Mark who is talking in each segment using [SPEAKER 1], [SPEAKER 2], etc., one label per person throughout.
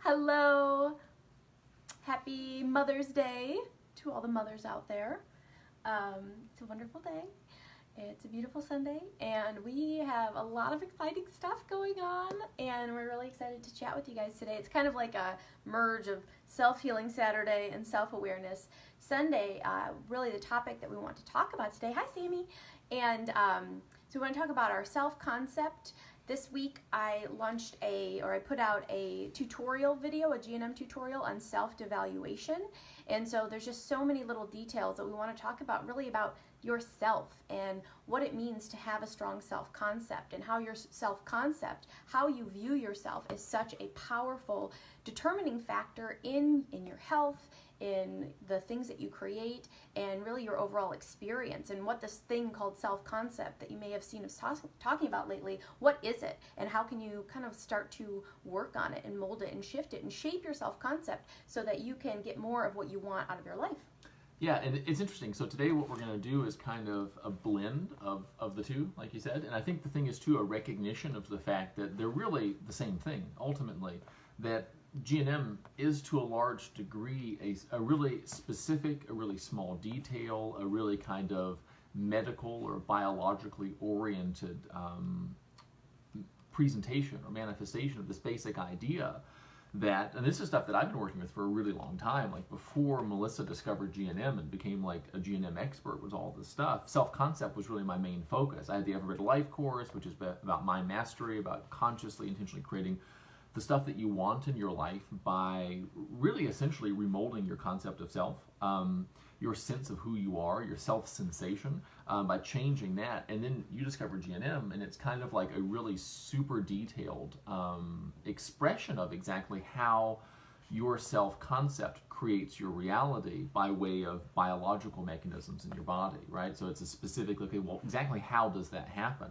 [SPEAKER 1] Hello, happy Mother's Day to all the mothers out there. It's a wonderful day. It's a beautiful Sunday, and we have a lot of exciting stuff going on, and we're really excited to chat with you guys today. It's kind of like a merge of Self-Healing Saturday and Self-Awareness Sunday. Really the topic that we want to talk about today. Hi, Sammy. And so we want to talk about our self-concept. This week I put out a tutorial video, a G&M tutorial on self-devaluation. And so there's just so many little details that we want to talk about, really about yourself and what it means to have a strong self-concept, and how your self-concept, how you view yourself, is such a powerful determining factor in your health, in the things that you create, and really your overall experience. And what this thing called self-concept that you may have seen us talking about lately, what is it, and how can you kind of start to work on it and mold it and shift it and shape your self-concept so that you can get more of what you want out of your life.
[SPEAKER 2] Yeah, and it's interesting. So today what we're going to do is kind of a blend of the two, like you said. And I think the thing is, too, a recognition of the fact that they're really the same thing, ultimately. That G&M is, to a large degree, a really specific, a really small detail, a really kind of medical or biologically oriented presentation or manifestation of this basic idea that, and this is stuff that I've been working with for a really long time, like before Melissa discovered G&M and became like a G&M expert, was all this stuff. Self-concept was really my main focus. I had the Everyday Life course, which is about mind mastery, about consciously, intentionally creating the stuff that you want in your life by really essentially remolding your concept of self, your sense of who you are, your self-sensation, by changing that. And then you discover G&M, and it's kind of like a really super detailed expression of exactly how your self-concept creates your reality by way of biological mechanisms in your body, right? So it's a specific, okay, well, exactly how does that happen?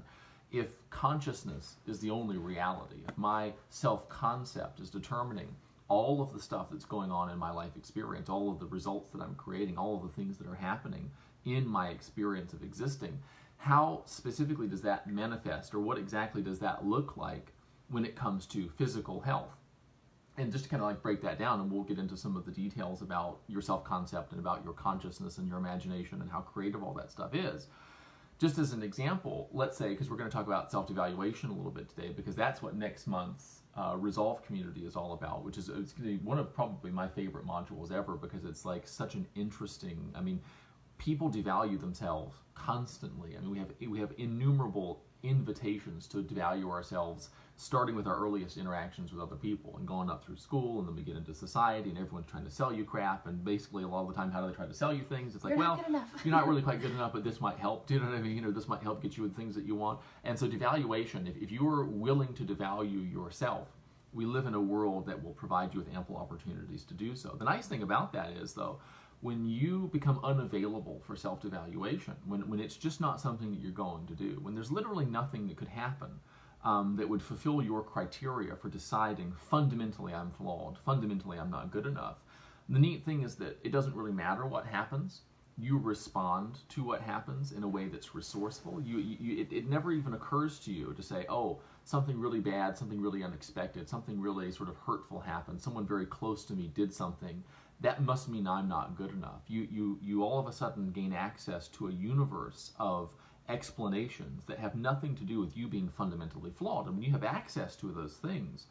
[SPEAKER 2] If consciousness is the only reality, if my self-concept is determining all of the stuff that's going on in my life experience, all of the results that I'm creating, all of the things that are happening in my experience of existing, how specifically does that manifest, or what exactly does that look like when it comes to physical health? And just to kind of like break that down, and we'll get into some of the details about your self-concept and about your consciousness and your imagination and how creative all that stuff is. Just as an example, let's say, because we're going to talk about self-devaluation a little bit today, because that's what next month's Resolve community is all about, which is, it's going to be one of probably my favorite modules ever, because it's like such an interesting, I mean, people devalue themselves constantly. I mean, we have innumerable invitations to devalue ourselves, starting with our earliest interactions with other people and going up through school, and then we get into society and everyone's trying to sell you crap, and basically a lot of the time, how do they try to sell you things? It's like, well, you're not really quite good enough, but this might help. Do you know what I mean? You know, this might help get you the things that you want. And so devaluation, if you're willing to devalue yourself, we live in a world that will provide you with ample opportunities to do so. The nice thing about that is, though, when you become unavailable for self-devaluation, when it's just not something that you're going to do, when there's literally nothing that could happen that would fulfill your criteria for deciding fundamentally I'm flawed, fundamentally I'm not good enough, the neat thing is that it doesn't really matter what happens. You respond to what happens in a way that's resourceful. It never even occurs to you to say, oh, something really bad, something really unexpected, something really sort of hurtful happened, someone very close to me did something. That must mean I'm not good enough. You all of a sudden gain access to a universe of explanations that have nothing to do with you being fundamentally flawed. And when you have access to those things,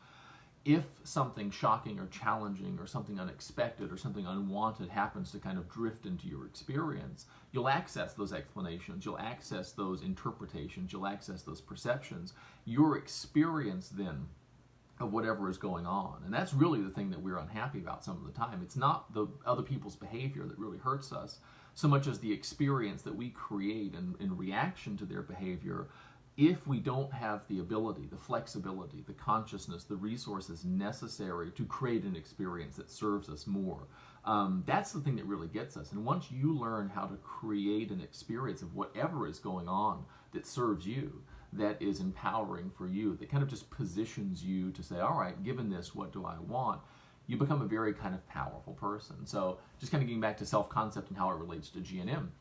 [SPEAKER 2] if something shocking or challenging or something unexpected or something unwanted happens to kind of drift into your experience, you'll access those explanations, you'll access those interpretations, you'll access those perceptions. Your experience then of whatever is going on. And that's really the thing that we're unhappy about some of the time. It's not the other people's behavior that really hurts us, so much as the experience that we create in reaction to their behavior. If we don't have the ability, the flexibility, the consciousness, the resources necessary to create an experience that serves us more, that's the thing that really gets us. And once you learn how to create an experience of whatever is going on that serves you, that is empowering for you, that kind of just positions you to say, all right, given this, what do I want? You become a very kind of powerful person. So just kind of getting back to self-concept and how it relates to G&M.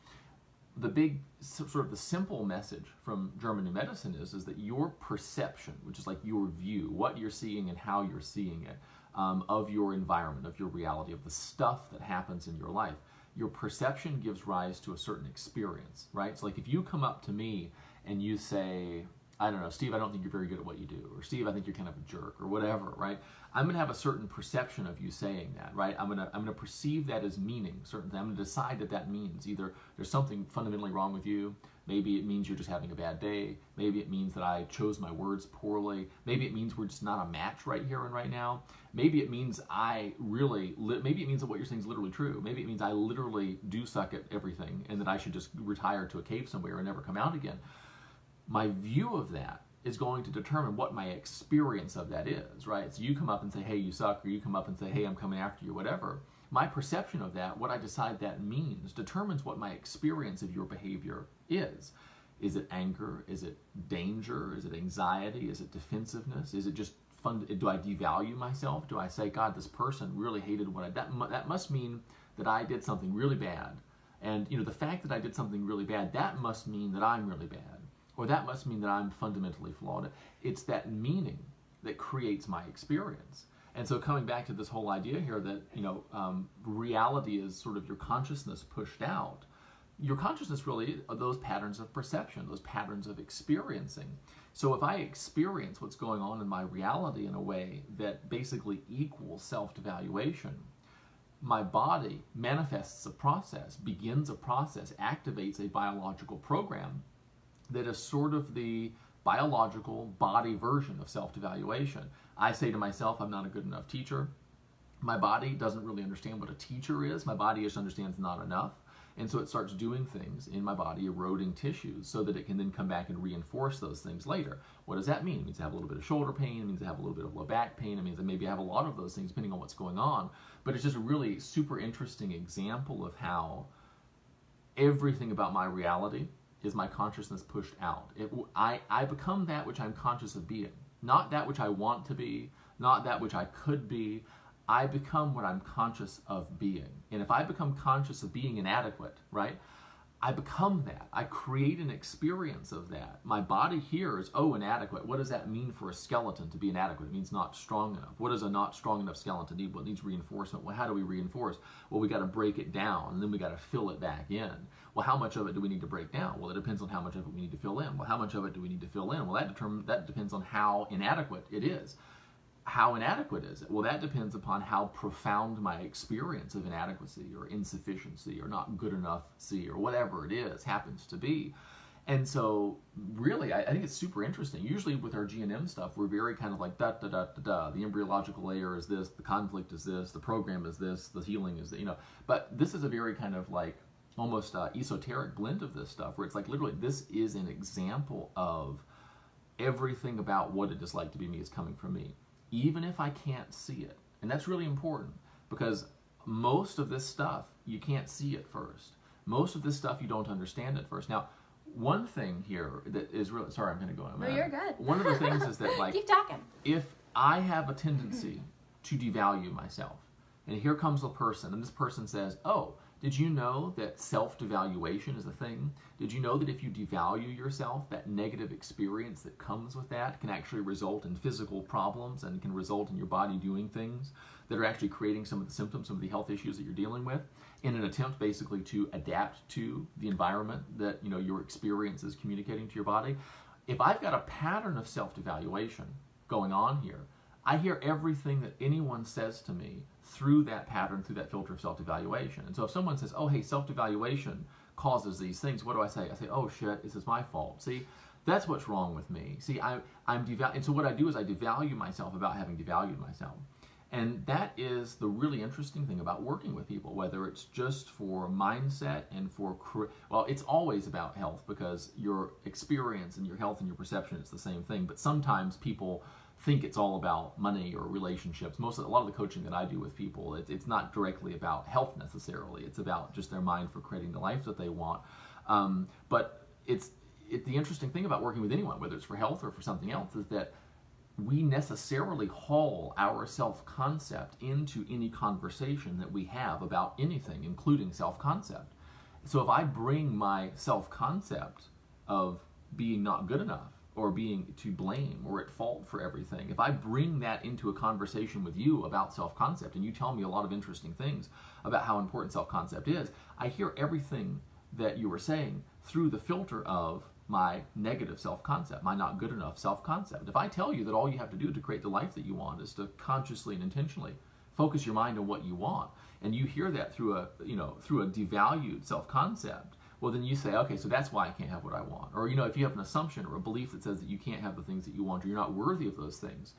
[SPEAKER 2] The big, sort of the simple message from German New Medicine is that your perception, which is like your view, what you're seeing and how you're seeing it, of your environment, of your reality, of the stuff that happens in your life. Your perception gives rise to a certain experience, right? So like if you come up to me and you say, I don't know, Steve, I don't think you're very good at what you do, or Steve, I think you're kind of a jerk, or whatever, right? I'm going to have a certain perception of you saying that, right? I'm going to perceive that as meaning certain things. I'm going to decide that that means either there's something fundamentally wrong with you, maybe it means you're just having a bad day, maybe it means that I chose my words poorly, maybe it means we're just not a match right here and right now, maybe it means maybe it means that what you're saying is literally true, maybe it means I literally do suck at everything and that I should just retire to a cave somewhere and never come out again. My view of that is going to determine what my experience of that is, right? So you come up and say, hey, you suck, or you come up and say, hey, I'm coming after you, whatever. My perception of that, what I decide that means, determines what my experience of your behavior is. Is it anger? Is it danger? Is it anxiety? Is it defensiveness? Is it just fun? Do I devalue myself? Do I say, God, this person really hated what I did? That must mean that I did something really bad. And the fact that I did something really bad, that must mean that I'm really bad. Or that must mean that I'm fundamentally flawed. It's that meaning that creates my experience. And so coming back to this whole idea here that, reality is sort of your consciousness pushed out. Your consciousness really are those patterns of perception, those patterns of experiencing. So if I experience what's going on in my reality in a way that basically equals self-devaluation, my body manifests a process, begins a process, activates a biological program that is sort of the biological body version of self-devaluation. I say to myself, I'm not a good enough teacher. My body doesn't really understand what a teacher is. My body just understands not enough. And so it starts doing things in my body, eroding tissues, so that it can then come back and reinforce those things later. What does that mean? It means I have a little bit of shoulder pain. It means I have a little bit of low back pain. It means that maybe I have a lot of those things depending on what's going on. But it's just a really super interesting example of how everything about my reality is my consciousness pushed out. I become that which I'm conscious of being, not that which I want to be, not that which I could be. I become what I'm conscious of being. And if I become conscious of being inadequate, right, I become that. I create an experience of that. My body hears, oh, inadequate. What does that mean for a skeleton to be inadequate? It means not strong enough. What does a not strong enough skeleton need? Well, it needs reinforcement. Well, how do we reinforce? Well, we got to break it down, and then we got to fill it back in. Well, how much of it do we need to break down? Well, it depends on how much of it we need to fill in. Well, how much of it do we need to fill in? Well, that depends on how inadequate it is. How inadequate is it? Well, that depends upon how profound my experience of inadequacy or insufficiency or not good enough or whatever it is happens to be. And so really, I think it's super interesting. Usually with our GNM stuff, we're very kind of like da da da da da. The embryological layer is this, the conflict is this, the program is this, the healing is that, But this is a very kind of like almost esoteric blend of this stuff where it's like literally this is an example of everything about what it is like to be me is coming from me, even if I can't see it. And that's really important because most of this stuff, you can't see at first. Most of this stuff you don't understand at first. Now, one thing here that is really, sorry, I'm going to go on.
[SPEAKER 1] No, you're good.
[SPEAKER 2] One of the things is that like,
[SPEAKER 1] keep talking.
[SPEAKER 2] If I have a tendency to devalue myself, and here comes a person, and this person says, oh, did you know that self-devaluation is a thing? Did you know that if you devalue yourself, that negative experience that comes with that can actually result in physical problems and can result in your body doing things that are actually creating some of the symptoms, some of the health issues that you're dealing with in an attempt basically to adapt to the environment that your experience is communicating to your body? If I've got a pattern of self-devaluation going on here, I hear everything that anyone says to me through that pattern, through that filter of self-devaluation. And so if someone says, oh, hey, self-devaluation causes these things, what do I say? I say, oh, shit, this is my fault. See, that's what's wrong with me. See, I'm devaluing. And so what I do is I devalue myself about having devalued myself. And that is the really interesting thing about working with people, whether it's just for mindset and for, well, it's always about health because your experience and your health and your perception is the same thing. But sometimes people think it's all about money or relationships. A lot of the coaching that I do with people, it's not directly about health necessarily. It's about just their mind for creating the life that they want. But the interesting thing about working with anyone, whether it's for health or for something else, is that we necessarily haul our self-concept into any conversation that we have about anything, including self-concept. So if I bring my self-concept of being not good enough or being to blame or at fault for everything, if I bring that into a conversation with you about self-concept and you tell me a lot of interesting things about how important self-concept is, I hear everything that you were saying through the filter of my negative self-concept, my not good enough self-concept. If I tell you that all you have to do to create the life that you want is to consciously and intentionally focus your mind on what you want, and you hear that through a devalued self-concept, well, then you say, okay, so that's why I can't have what I want. Or, if you have an assumption or a belief that says that you can't have the things that you want, or you're not worthy of those things,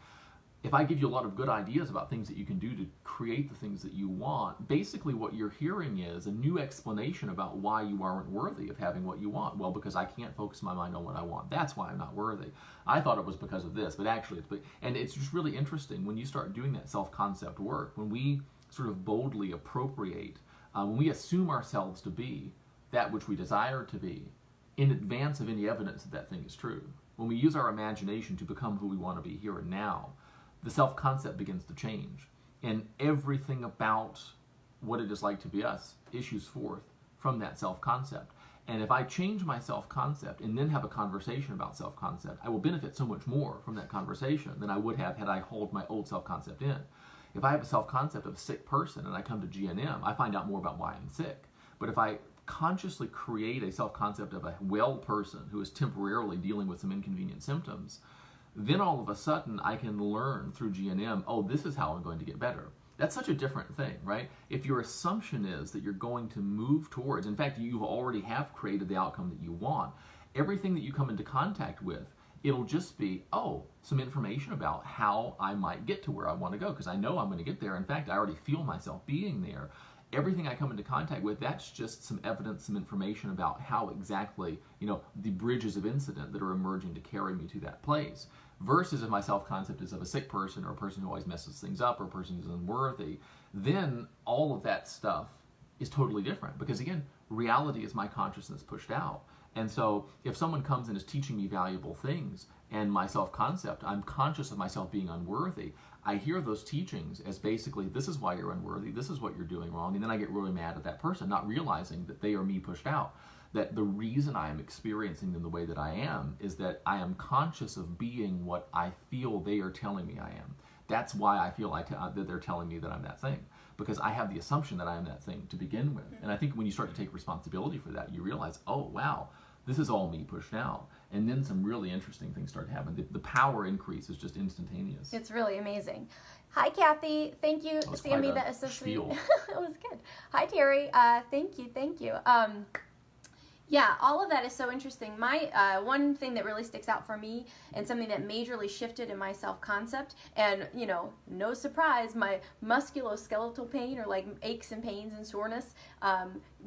[SPEAKER 2] if I give you a lot of good ideas about things that you can do to create the things that you want, basically what you're hearing is a new explanation about why you aren't worthy of having what you want. Well, because I can't focus my mind on what I want. That's why I'm not worthy. I thought it was because of this, but actually and it's just really interesting when you start doing that self-concept work, when we sort of boldly appropriate, when we assume ourselves to be that which we desire to be in advance of any evidence that that thing is true. When we use our imagination to become who we want to be here and now, the self-concept begins to change. And everything about what it is like to be us issues forth from that self-concept. And if I change my self-concept and then have a conversation about self-concept, I will benefit so much more from that conversation than I would have had I held my old self-concept in. If I have a self-concept of a sick person and I come to GNM, I find out more about why I'm sick. But if I consciously create a self-concept of a well person who is temporarily dealing with some inconvenient symptoms, then all of a sudden I can learn through GNM, oh, this is how I'm going to get better. That's such a different thing, right? If your assumption is that you're going to move towards, in fact, you already have created the outcome that you want, everything that you come into contact with, it'll just be, oh, some information about how I might get to where I want to go, because I know I'm going to get there. In fact, I already feel myself being there. Everything I come into contact with, that's just some evidence, some information about how exactly, the bridges of incident that are emerging to carry me to that place. Versus if my self-concept is of a sick person or a person who always messes things up or a person who's unworthy, then all of that stuff is totally different. Because again, reality is my consciousness pushed out. And so if someone comes and is teaching me valuable things and my self-concept, I'm conscious of myself being unworthy, I hear those teachings as basically, this is why you're unworthy, this is what you're doing wrong, and then I get really mad at that person, not realizing that they are me pushed out. That the reason I am experiencing them the way that I am is that I am conscious of being what I feel they are telling me I am. That's why I feel that they're telling me that I'm that thing, because I have the assumption that I am that thing to begin with. And I think when you start to take responsibility for that, you realize, oh, wow, this is all me pushed out. And then some really interesting things start to happen. The power increase is just instantaneous.
[SPEAKER 1] It's really amazing. Hi, Kathy. Thank you, Sammy. That is so sweet. It was good. Hi, Terry. Thank you. Yeah, all of that is so interesting. My one thing that really sticks out for me and something that majorly shifted in my self-concept, and no surprise, my musculoskeletal pain, or like aches and pains and soreness,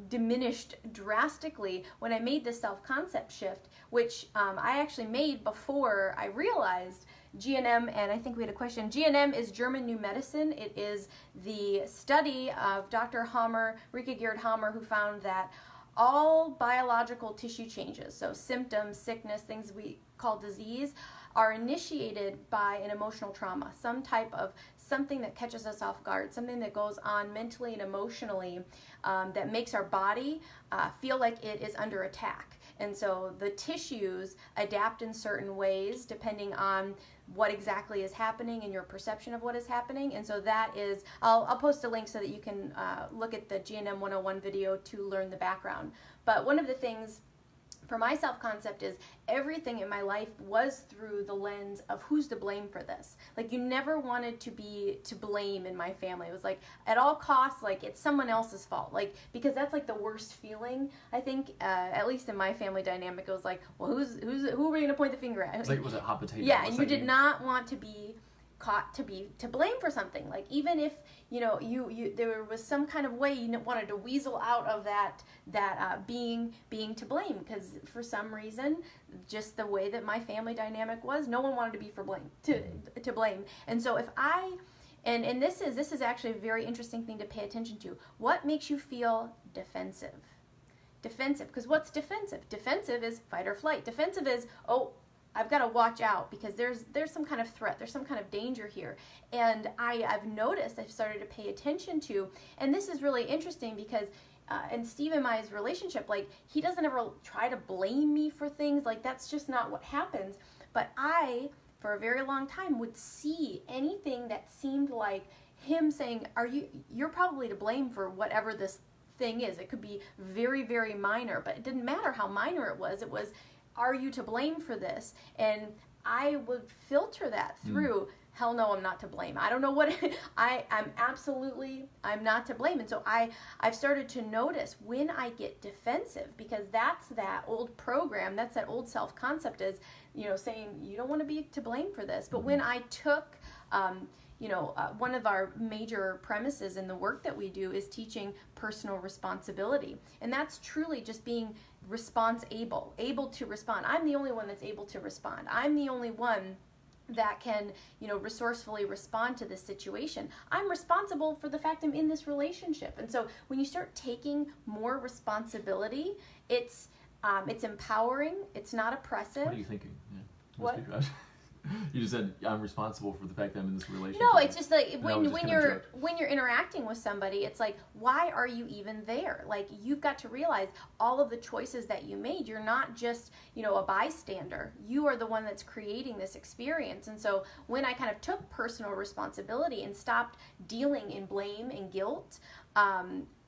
[SPEAKER 1] diminished drastically when I made this self-concept shift, which I actually made before I realized GNM. And I think we had a question. GNM is German New Medicine. It is the study of Dr. Rika Gerhard Hammer, who found that all biological tissue changes, so symptoms, sickness, things we call disease, are initiated by an emotional trauma, some type of something that catches us off guard, something that goes on mentally and emotionally that makes our body feel like it is under attack. And so the tissues adapt in certain ways depending on what exactly is happening and your perception of what is happening. And so that is, I'll post a link so that you can look at the GNM 101 video to learn the background. But one of the things for my self-concept is everything in my life was through the lens of who's to blame for this. Like, you never wanted to be to blame in my family. It was like, at all costs, like, it's someone else's fault. Like, because that's like the worst feeling, I think, at least in my family dynamic. It was like, well, who are we going to point the finger at?
[SPEAKER 2] It's like, was it hot potato?
[SPEAKER 1] Yeah, and you did not want to be caught to blame for something. Like, even if you there was some kind of way you wanted to weasel out of that being to blame, because for some reason, just the way that my family dynamic was, no one wanted to be to blame. And so if I and this is actually a very interesting thing to pay attention to. What makes you feel defensive? Because what's defensive? Defensive is fight or flight. Defensive is, oh, I've got to watch out because there's some kind of threat, there's some kind of danger here. And I've noticed, I've started to pay attention to, and this is really interesting because in Steve and I's relationship, like, he doesn't ever try to blame me for things. Like, that's just not what happens. But I, for a very long time, would see anything that seemed like him saying, you're probably to blame for whatever this thing is. It could be very, very minor, but it didn't matter how minor it was. It was, are you to blame for this? And I would filter that through, hell no, I'm not to blame. I don't know what, I'm not to blame. And so I've started to notice when I get defensive, because that's that old program, that's that old self-concept is, saying you don't want to be to blame for this. But when I took, one of our major premises in the work that we do is teaching personal responsibility. And that's truly just being able to respond. I'm the only one that's able to respond. I'm the only one that can, resourcefully respond to this situation. I'm responsible for the fact I'm in this relationship. And so when you start taking more responsibility, it's empowering. It's not oppressive.
[SPEAKER 2] What are you thinking? Yeah.
[SPEAKER 1] What?
[SPEAKER 2] You just said I'm responsible for the fact that I'm in this relationship.
[SPEAKER 1] No, it's just like when you're interacting with somebody, it's like, why are you even there? Like, you've got to realize all of the choices that you made. You're not just, a bystander. You are the one that's creating this experience. And so when I kind of took personal responsibility and stopped dealing in blame and guilt,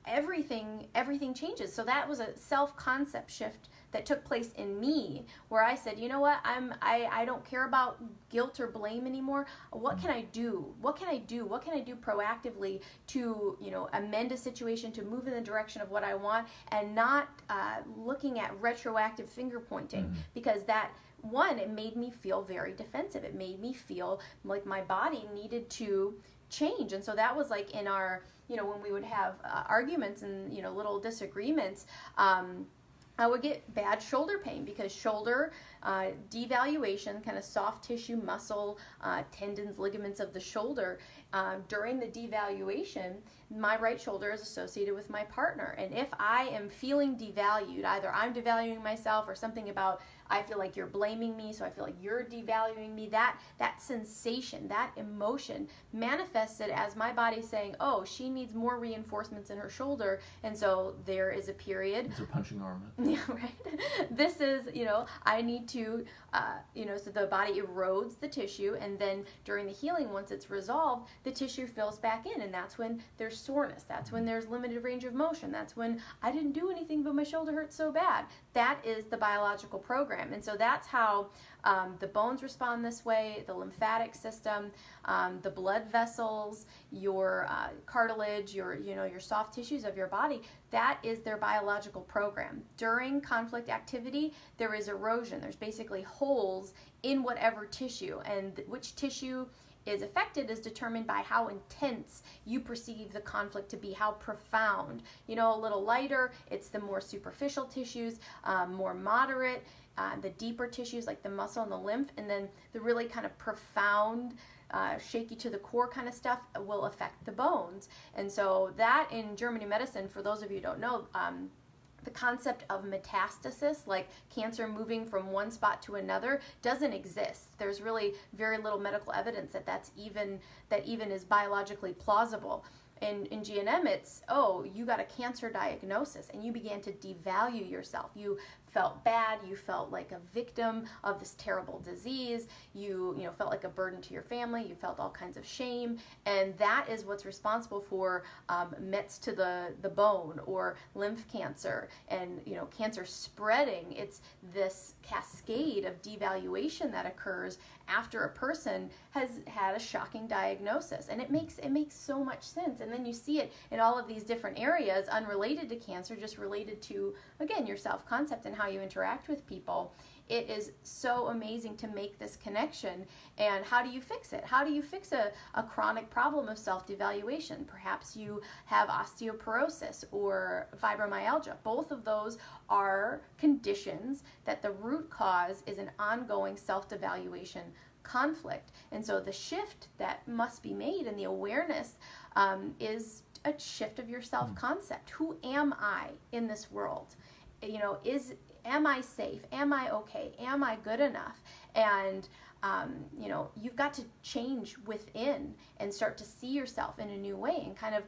[SPEAKER 1] everything changes. So that was a self-concept shift that took place in me, where I said, you know what, I don't care about guilt or blame anymore. What can I do? What can I do proactively to, amend a situation, to move in the direction of what I want, and not looking at retroactive finger pointing, because that, one, it made me feel very defensive. It made me feel like my body needed to change. And so that was like in our, when we would have arguments and, little disagreements, I would get bad shoulder pain, because shoulder devaluation, kind of soft tissue, muscle, tendons, ligaments of the shoulder, during the devaluation, my right shoulder is associated with my partner. And if I am feeling devalued, either I'm devaluing myself or something about, I feel like you're blaming me, so I feel like you're devaluing me, that sensation, that emotion manifested as my body saying, oh, she needs more reinforcements in her shoulder. And so there is a period.
[SPEAKER 2] It's a punching arm.
[SPEAKER 1] Yeah, right. This is, I need to, so the body erodes the tissue, and then during the healing, once it's resolved, the tissue fills back in, and that's when there's soreness. That's when there's limited range of motion. That's when I didn't do anything, but my shoulder hurts so bad. That is the biological program. And so that's how the bones respond this way, the lymphatic system, the blood vessels, your cartilage, your soft tissues of your body. That is their biological program. During conflict activity, there is erosion. There's basically holes in whatever tissue, and which tissue is affected is determined by how intense you perceive the conflict to be, how profound. A little lighter, it's the more superficial tissues, more moderate, the deeper tissues like the muscle and the lymph, and then the really kind of profound, shaky to the core kind of stuff will affect the bones. And so that, in German medicine, for those of you who don't know, the concept of metastasis, like cancer moving from one spot to another, doesn't exist. There's really very little medical evidence that even is biologically plausible. In GNM, it's, oh, you got a cancer diagnosis and you began to devalue yourself. You felt bad. You felt like a victim of this terrible disease. You felt like a burden to your family. You felt all kinds of shame. And that is what's responsible for Mets to the bone, or lymph cancer, and cancer spreading. It's this cascade of devaluation that occurs after a person has had a shocking diagnosis. And it makes so much sense. And then you see it in all of these different areas, unrelated to cancer, just related to, again, your self-concept and how you interact with people. It is so amazing to make this connection. And how do you fix it? How do you fix a chronic problem of self-devaluation? Perhaps you have osteoporosis or fibromyalgia. Both of those are conditions that the root cause is an ongoing self-devaluation conflict. And so the shift that must be made in the awareness is a shift of your self-concept. Who am I in this world? Am I safe? Am I okay? Am I good enough? And you've got to change within and start to see yourself in a new way, and kind of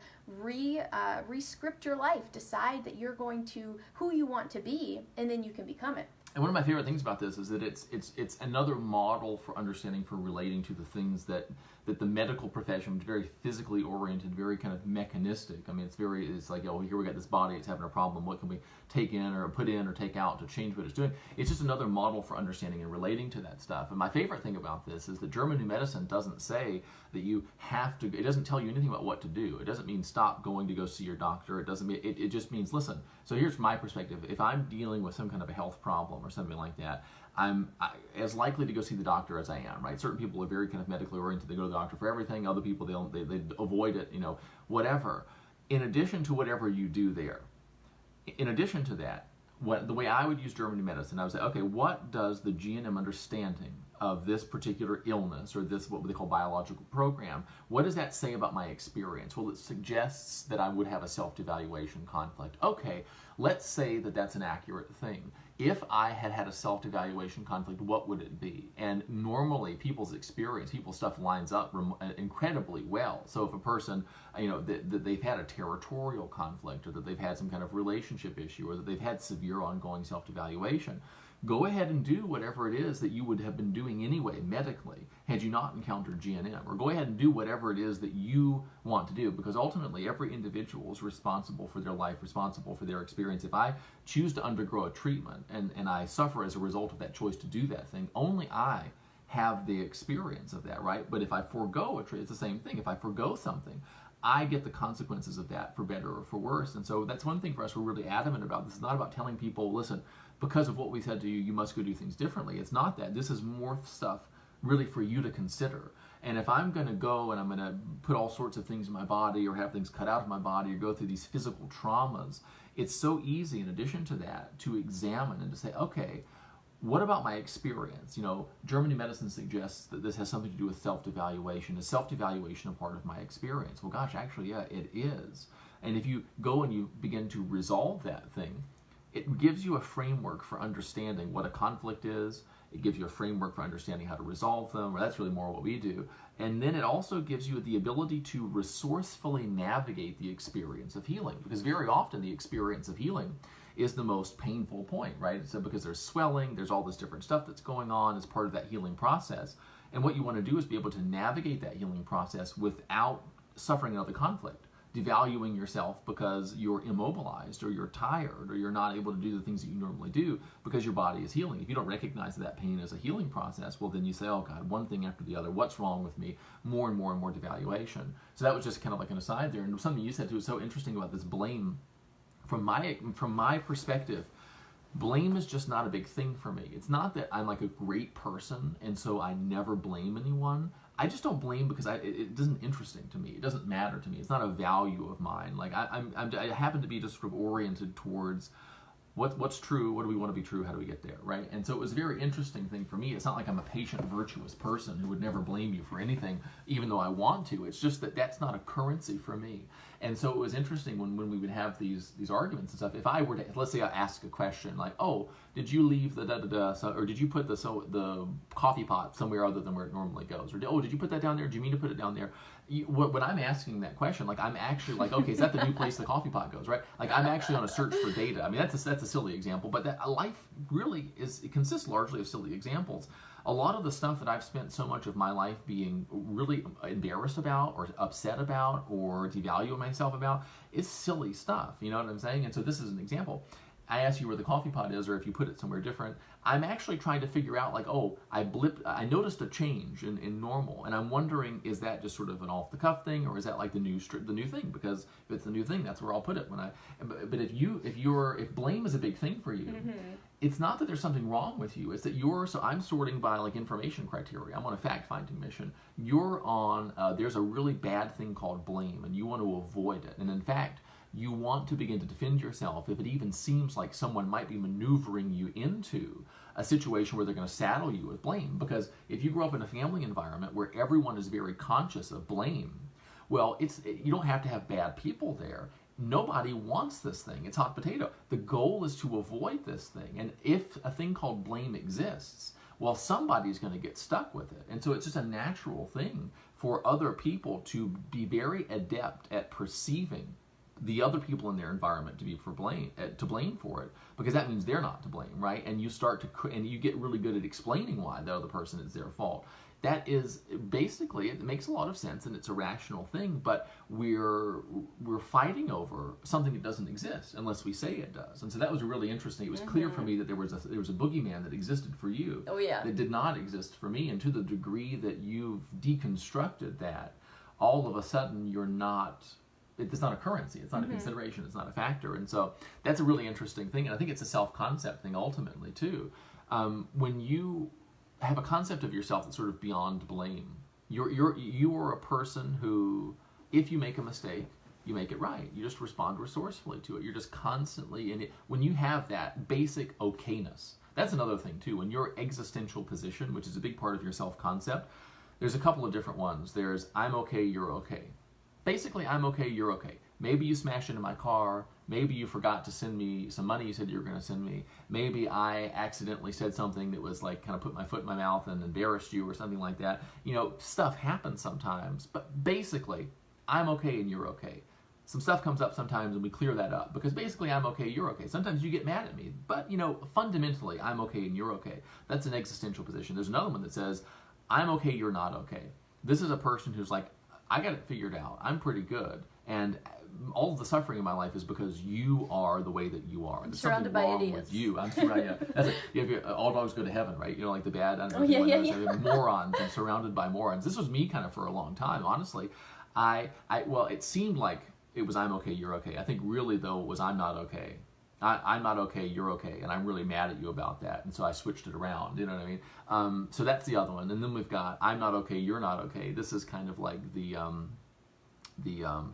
[SPEAKER 1] re-script your life. Decide that you're going to who you want to be, and then you can become it.
[SPEAKER 2] And one of my favorite things about this is that it's another model for understanding, for relating to the things that the medical profession, very physically oriented, very kind of mechanistic. I mean, it's like, oh, here we got this body, it's having a problem. What can we take in or put in or take out to change what it's doing? It's just another model for understanding and relating to that stuff. And my favorite thing about this is that German New Medicine doesn't say that you have to. It doesn't tell you anything about what to do. It doesn't mean stop going to go see your doctor. It doesn't mean. It just means listen. So here's my perspective. If I'm dealing with some kind of a health problem or something like that, I'm as likely to go see the doctor as I am, right? Certain people are very kind of medically oriented. They go to the doctor for everything. Other people, they avoid it, whatever. In addition to whatever you do there, in addition to that, the way I would use German New Medicine, I would say, okay, what does the GNM understanding of this particular illness or this, what they call biological program, what does that say about my experience? Well, it suggests that I would have a self-devaluation conflict. Okay, let's say that that's an accurate thing. If I had had a self-devaluation conflict, what would it be? And normally people's experience, people's stuff lines up incredibly well. So if a person, that they've had a territorial conflict, or that they've had some kind of relationship issue, or that they've had severe ongoing self-devaluation, go ahead and do whatever it is that you would have been doing anyway medically had you not encountered GNM, or go ahead and do whatever it is that you want to do, because ultimately every individual is responsible for their life, responsible for their experience. If I choose to undergo a treatment and I suffer as a result of that choice to do that thing, only I have the experience of that, right? But if I forego a treatment, it's the same thing. If I forego something, I get the consequences of that, for better or for worse. And so that's one thing for us we're really adamant about. This is not about telling people, listen, because of what we said to you, you must go do things differently. It's not that. This is more stuff really for you to consider. And if I'm going to go and I'm going to put all sorts of things in my body, or have things cut out of my body, or go through these physical traumas, it's so easy, in addition to that, to examine and to say, okay, what about my experience? German New Medicine suggests that this has something to do with self-devaluation. Is self-devaluation a part of my experience? Well, gosh, actually, yeah, it is. And if you go and you begin to resolve that thing, it gives you a framework for understanding what a conflict is. It gives you a framework for understanding how to resolve them, or that's really more what we do. And then it also gives you the ability to resourcefully navigate the experience of healing, because very often the experience of healing is the most painful point, right? So because there's swelling, there's all this different stuff that's going on as part of that healing process. And what you want to do is be able to navigate that healing process without suffering another conflict, devaluing yourself because you're immobilized, or you're tired, or you're not able to do the things that you normally do because your body is healing. If you don't recognize that pain as a healing process, well, then you say, oh God, one thing after the other, what's wrong with me? More and more and more devaluation. So that was just kind of like an aside there. And something you said too was so interesting about this blame. From my perspective, blame is just not a big thing for me. It's not that I'm like a great person and so I never blame anyone. I just don't blame because it isn't interesting to me. It doesn't matter to me. It's not a value of mine. Like I happen to be just sort of oriented towards what's true, what do we want to be true, how do we get there, right? And so it was a very interesting thing for me. It's not like I'm a patient, virtuous person who would never blame you for anything, even though I want to. It's just that that's not a currency for me. And so it was interesting when we would have these arguments and stuff. If I were to, let's say I ask a question like, oh, did you leave the da-da-da, or did you put the coffee pot somewhere other than where it normally goes? Or, oh, did you put that down there? Do you mean to put it down there? When I'm asking that question, like I'm actually like, okay, is that the new place the coffee pot goes, right? Like I'm actually on a search for data. I mean, that's a silly example, but that life really it consists largely of silly examples. A lot of the stuff that I've spent so much of my life being really embarrassed about, or upset about, or devaluing myself about, is silly stuff. You know what I'm saying? And so this is an example. I asked you where the coffee pot is, or if you put it somewhere different. I'm actually trying to figure out, like, oh, I noticed a change in normal, and I'm wondering, is that just sort of an off-the-cuff thing, or is that like the new thing? Because if it's the new thing, that's where I'll put it. But if blame is a big thing for you, mm-hmm. It's not that there's something wrong with you. It's that so I'm sorting by like information criteria. I'm on a fact-finding mission. You're on, there's a really bad thing called blame, and you want to avoid it. And in fact, you want to begin to defend yourself if it even seems like someone might be maneuvering you into a situation where they're going to saddle you with blame. Because if you grow up in a family environment where everyone is very conscious of blame, well, you don't have to have bad people there. Nobody wants this thing. It's hot potato. The goal is to avoid this thing. And if a thing called blame exists, well, somebody's going to get stuck with it. And so it's just a natural thing for other people to be very adept at perceiving the other people in their environment to be to blame for it, because that means they're not to blame, right? And you start to and you get really good at explaining why the other person is their fault. That is basically, it makes a lot of sense and it's a rational thing, but we're fighting over something that doesn't exist unless we say it does. And so that was really interesting. It was clear for me that there was a boogeyman that existed for you that did not exist for me. And to the degree that you've deconstructed that, all of a sudden it's not a currency, it's not a consideration, it's not a factor. And so that's a really interesting thing. And I think it's a self-concept thing ultimately too. When you have a concept of yourself that's sort of beyond blame, you're a person who, if you make a mistake, you make it right. You just respond resourcefully to it. You're just constantly in it. When you have that basic okayness, that's another thing too. When your existential position, which is a big part of your self-concept, there's a couple of different ones. There's I'm okay, you're okay. Basically, I'm okay, you're okay. Maybe you smashed into my car. Maybe you forgot to send me some money you said you were going to send me. Maybe I accidentally said something that was like kind of put my foot in my mouth and embarrassed you or something like that. You know, stuff happens sometimes. But basically, I'm okay and you're okay. Some stuff comes up sometimes and we clear that up, because basically I'm okay, you're okay. Sometimes you get mad at me, but you know, fundamentally I'm okay and you're okay. That's an existential position. There's another one that says I'm okay, you're not okay. This is a person who's like, I got it figured out. I'm pretty good. And all of the suffering in my life is because you are the way that you are. There's
[SPEAKER 1] surrounded
[SPEAKER 2] something
[SPEAKER 1] by
[SPEAKER 2] wrong
[SPEAKER 1] idiots.
[SPEAKER 2] with you. I'm surrounded. That's it. All dogs go to heaven, right? You know, like the bad. I don't know if you know, morons. I'm surrounded by morons. This was me kind of for a long time, honestly. Well, it seemed like it was I'm okay, you're okay. I think really though it was I'm not okay. I'm not okay, you're okay, and I'm really mad at you about that, and so I switched it around, you know what I mean? So that's the other one, and then we've got I'm not okay, you're not okay. This is kind of like the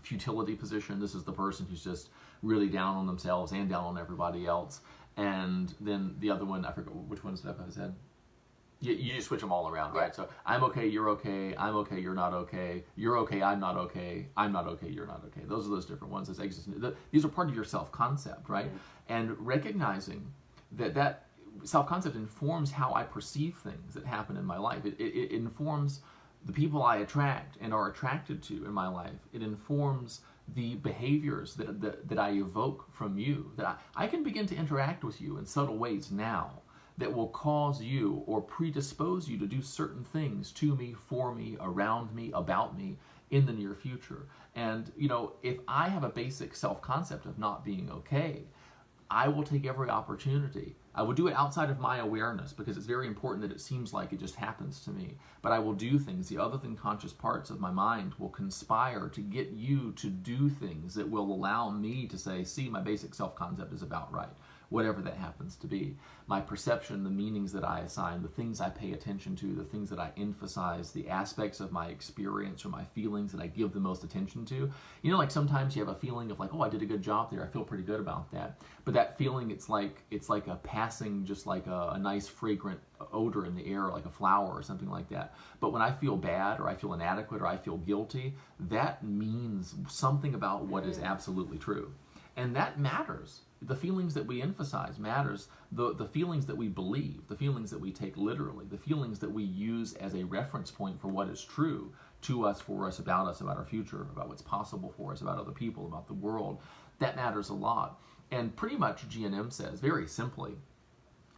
[SPEAKER 2] futility position. This is the person who's just really down on themselves and down on everybody else. And then the other one, I forget which one's up I said. You just switch them all around, right? So I'm okay, you're okay, I'm okay, you're not okay, you're okay, I'm not okay, you're not okay. Those are those different ones. These are part of your self-concept, right? And recognizing that self-concept informs how I perceive things that happen in my life. It informs the people I attract and are attracted to in my life. It informs the behaviors that I evoke from you. That I can begin to interact with you in subtle ways now that will cause you or predispose you to do certain things to me, for me, around me, about me in the near future. And, you know, if I have a basic self-concept of not being okay, I will take every opportunity. I will do it outside of my awareness, because it's very important that it seems like it just happens to me. But I will do things. The other than conscious parts of my mind will conspire to get you to do things that will allow me to say, see, my basic self-concept is about right. Whatever that happens to be. My perception, the meanings that I assign, the things I pay attention to, the things that I emphasize, the aspects of my experience or my feelings that I give the most attention to. You know, like sometimes you have a feeling of like, oh, I did a good job there. I feel pretty good about that. But that feeling, it's like a passing, just like a nice fragrant odor in the air, like a flower or something like that. But when I feel bad or I feel inadequate or I feel guilty, that means something about what is absolutely true. And that matters. The feelings that we emphasize matters. The feelings that we believe, the feelings that we take literally, the feelings that we use as a reference point for what is true to us, for us, about our future, about what's possible for us, about other people, about the world, that matters a lot. And pretty much GNM says, very simply,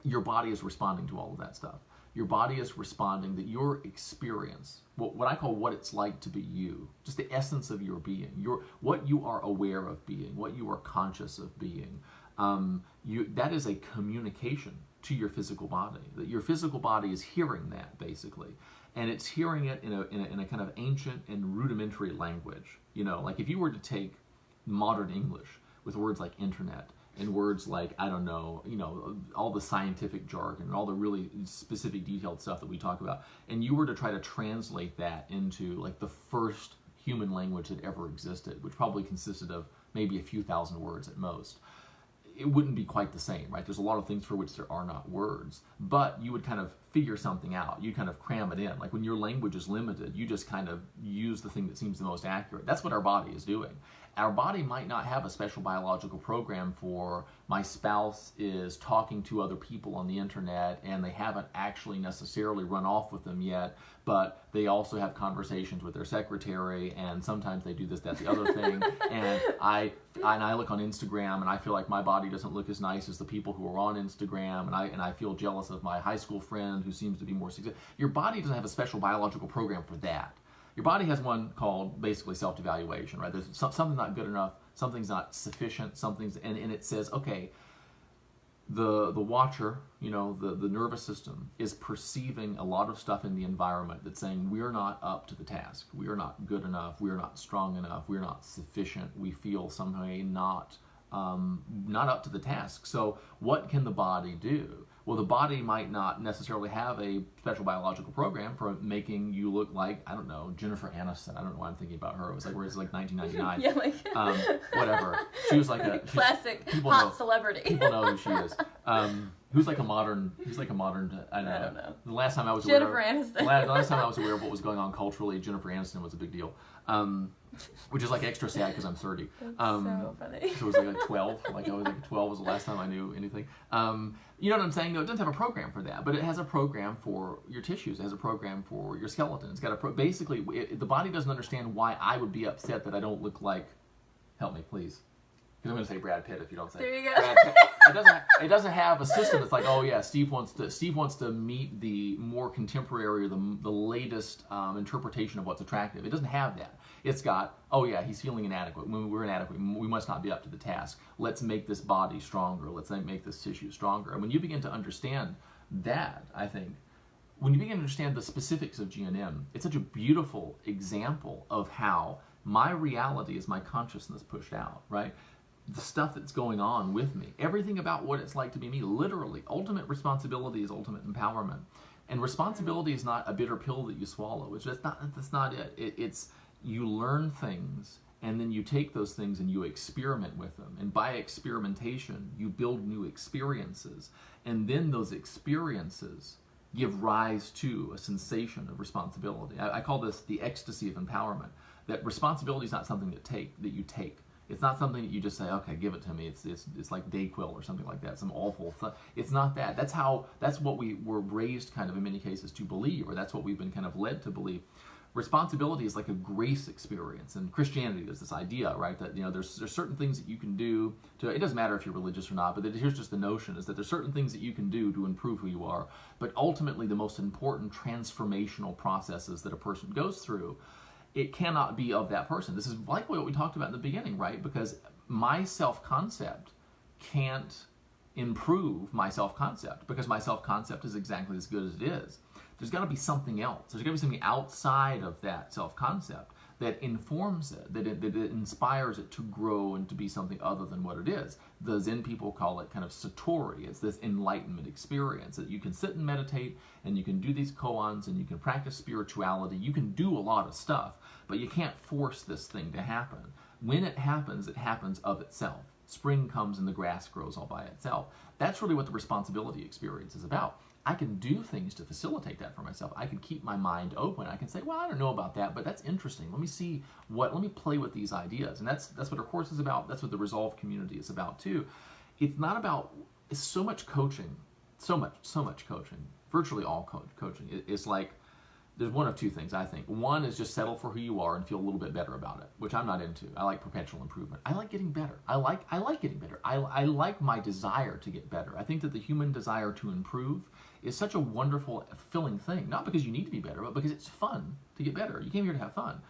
[SPEAKER 2] your body is responding to all of that stuff. Your body is responding, that your experience, what I call what it's like to be you, just the essence of your being, what you are aware of being, what you are conscious of being, that is a communication to your physical body. That your physical body is hearing that, basically. And it's hearing it in a kind of ancient and rudimentary language. You know, like if you were to take modern English with words like internet, and words like, I don't know, you know, all the scientific jargon, all the really specific detailed stuff that we talk about, and you were to try to translate that into like the first human language that ever existed, which probably consisted of maybe a few thousand words at most, it wouldn't be quite the same, right? There's a lot of things for which there are not words, but you would kind of figure something out. You kind of cram it in. Like when your language is limited, you just kind of use the thing that seems the most accurate. That's what our body is doing. Our body might not have a special biological program for my spouse is talking to other people on the internet and they haven't actually necessarily run off with them yet, but they also have conversations with their secretary, and sometimes they do this, that, the other thing, and I look on Instagram and I feel like my body doesn't look as nice as the people who are on Instagram, and I feel jealous of my high school friend who seems to be more successful. Your body doesn't have a special biological program for that. Your body has one called basically self-devaluation, right? There's something's not good enough, something's not sufficient, and it says, okay, the watcher, the nervous system is perceiving a lot of stuff in the environment that's saying we're not up to the task, we are not good enough, we are not strong enough, we are not sufficient, we feel somehow not up to the task. So what can the body do? Well, the body might not necessarily have a special biological program for making you look like, I don't know, Jennifer Aniston. I don't know why I'm thinking about her. It was like, where it's like 1999.
[SPEAKER 1] Yeah, like
[SPEAKER 2] whatever. She was like a
[SPEAKER 1] classic hot celebrity.
[SPEAKER 2] People know who she is. Who's like a modern, I don't know. The last time I was
[SPEAKER 1] Jennifer
[SPEAKER 2] aware,
[SPEAKER 1] Aniston.
[SPEAKER 2] The last time I was aware of what was going on culturally, Jennifer Aniston was a big deal. Which is like extra sad because I'm 30.
[SPEAKER 1] That's so funny.
[SPEAKER 2] So it was like 12. Like I was like 12 was the last time I knew anything. You know what I'm saying? No, it doesn't have a program for that, but it has a program for your tissues. It has a program for your skeleton. It's got basically the body doesn't understand why I would be upset that I don't look like. Help me, please. Because I'm going to say Brad Pitt if you don't say.
[SPEAKER 1] There you go.
[SPEAKER 2] Brad Pitt. It doesn't have a system that's like, oh yeah, Steve wants to meet the more contemporary or the latest interpretation of what's attractive. It doesn't have that. It's got, oh yeah, he's feeling inadequate. We're inadequate. We must not be up to the task. Let's make this body stronger. Let's make this tissue stronger. And when you begin to understand that, I think, when you begin to understand the specifics of GNM, it's such a beautiful example of how my reality is my consciousness pushed out, right? The stuff that's going on with me, everything about what it's like to be me, literally, ultimate responsibility is ultimate empowerment. And responsibility is not a bitter pill that you swallow. That's not it. It's you learn things, and then you take those things and you experiment with them. And by experimentation, you build new experiences. And then those experiences give rise to a sensation of responsibility. I call this the ecstasy of empowerment. That responsibility is not something that you take. It's not something that you just say, okay, give it to me. It's like Dayquil or something like that, some awful thing. It's not that. That's what we were raised kind of in many cases to believe, or that's what we've been kind of led to believe. Responsibility is like a grace experience. In Christianity, there's this idea, right, that there's certain things that you can do to. It doesn't matter if you're religious or not, but here's just the notion: is that there's certain things that you can do to improve who you are. But ultimately, the most important transformational processes that a person goes through, it cannot be of that person. This is like what we talked about in the beginning, right? Because my self-concept can't improve my self-concept, because my self-concept is exactly as good as it is. There's got to be something else. There's got to be something outside of that self-concept that informs it, that it inspires it to grow and to be something other than what it is. The Zen people call it kind of satori. It's this enlightenment experience that you can sit and meditate, and you can do these koans, and you can practice spirituality. You can do a lot of stuff, but you can't force this thing to happen. When it happens of itself. Spring comes and the grass grows all by itself. That's really what the responsibility experience is about. I can do things to facilitate that for myself. I can keep my mind open. I can say, well, I don't know about that, but that's interesting. Let me play with these ideas. And that's what our course is about. That's what the Resolve community is about too. It's so much coaching, so much coaching, virtually all coaching. It's like, there's one of two things, I think. One is just settle for who you are and feel a little bit better about it, which I'm not into. I like perpetual improvement. I like getting better. I like getting better. I like my desire to get better. I think that the human desire to improve is such a wonderful, fulfilling thing. Not because you need to be better, but because it's fun to get better. You came here to have fun.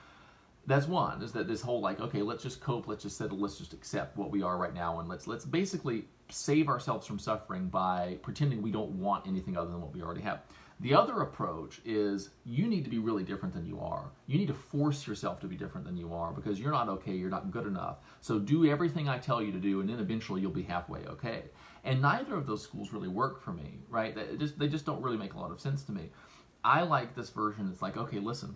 [SPEAKER 2] That's one, is that this whole like, okay, let's just cope, let's just settle, let's just accept what we are right now, and let's basically save ourselves from suffering by pretending we don't want anything other than what we already have. The other approach is you need to be really different than you are. You need to force yourself to be different than you are, because you're not okay, you're not good enough. So do everything I tell you to do, and then eventually you'll be halfway okay. And neither of those schools really work for me, right? They just don't really make a lot of sense to me. I like this version. It's like, okay, listen,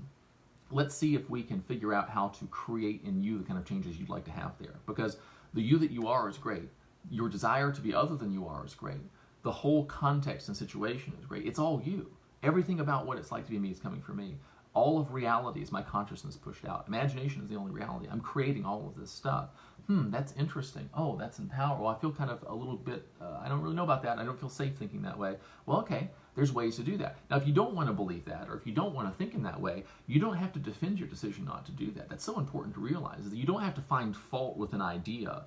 [SPEAKER 2] let's see if we can figure out how to create in you the kind of changes you'd like to have there. Because the you that you are is great. Your desire to be other than you are is great. The whole context and situation is great. It's all you. Everything about what it's like to be me is coming from me. All of reality is my consciousness pushed out. Imagination is the only reality. I'm creating all of this stuff. That's interesting. Oh, that's empowering. Well, I feel kind of a little bit, I don't really know about that. I don't feel safe thinking that way. Well, okay, there's ways to do that. Now, if you don't want to believe that, or if you don't want to think in that way, you don't have to defend your decision not to do that. That's so important to realize, is that you don't have to find fault with an idea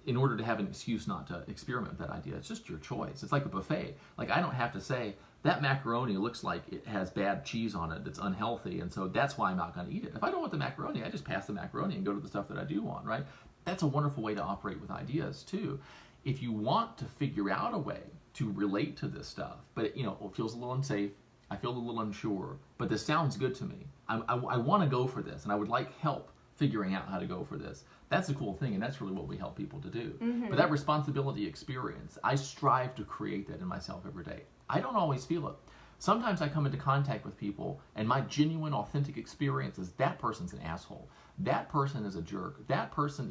[SPEAKER 2] in order to have an excuse not to experiment with that idea. It's just your choice. It's like a buffet. Like, I don't have to say, that macaroni looks like it has bad cheese on it, that's unhealthy, and so that's why I'm not going to eat it. If I don't want the macaroni, I just pass the macaroni and go to the stuff that I do want, right? That's a wonderful way to operate with ideas, too. If you want to figure out a way to relate to this stuff, but it feels a little unsafe, I feel a little unsure, but this sounds good to me. I want to go for this, and I would like help figuring out how to go for this. That's a cool thing, and that's really what we help people to do. But that responsibility experience, I strive to create that in myself every day. I don't always feel it. Sometimes I come into contact with people, and my genuine, authentic experience is that person's an asshole. That person is a jerk. That person,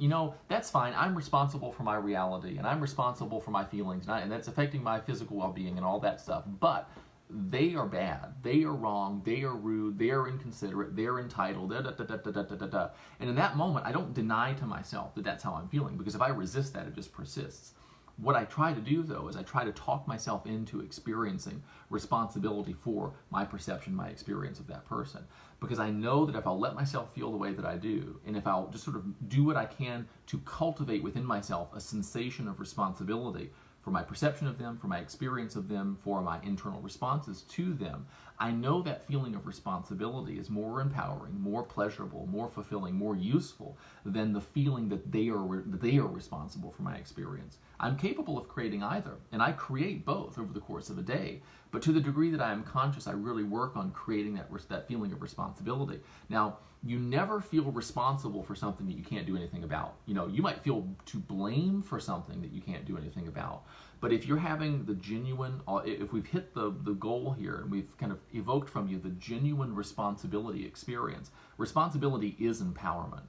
[SPEAKER 2] that's fine. I'm responsible for my reality, and I'm responsible for my feelings, and that's affecting my physical well-being and all that stuff. But they are bad. They are wrong. They are rude. They are inconsiderate. They're entitled. Da, da, da, da, da, da, da, da. And in that moment, I don't deny to myself that that's how I'm feeling, because if I resist that, it just persists. What I try to do, though, is I try to talk myself into experiencing responsibility for my perception, my experience of that person. Because I know that if I'll let myself feel the way that I do, and if I'll just sort of do what I can to cultivate within myself a sensation of responsibility for my perception of them, for my experience of them, for my internal responses to them, I know that feeling of responsibility is more empowering, more pleasurable, more fulfilling, more useful than the feeling that they are responsible for my experience. I'm capable of creating either, and I create both over the course of a day. But to the degree that I am conscious, I really work on creating that feeling of responsibility. Now, you never feel responsible for something that you can't do anything about. You might feel to blame for something that you can't do anything about. But if you're having the genuine, if we've hit the goal here and we've kind of evoked from you the genuine responsibility experience, responsibility is empowerment.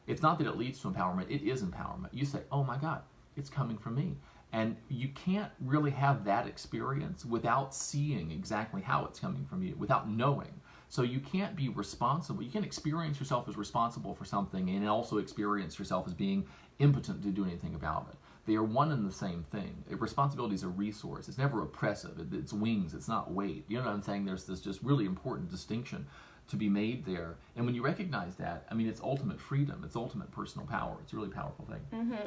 [SPEAKER 2] It's not that it leads to empowerment, it is empowerment. You say, oh my God, it's coming from me. And you can't really have that experience without seeing exactly how it's coming from you, without knowing. So you can't be responsible. You can't experience yourself as responsible for something and also experience yourself as being impotent to do anything about it. They are one and the same thing. Responsibility is a resource. It's never oppressive. It's wings. It's not weight. You know what I'm saying? There's this just really important distinction to be made there. And when you recognize that, it's ultimate freedom. It's ultimate personal power. It's a really powerful thing.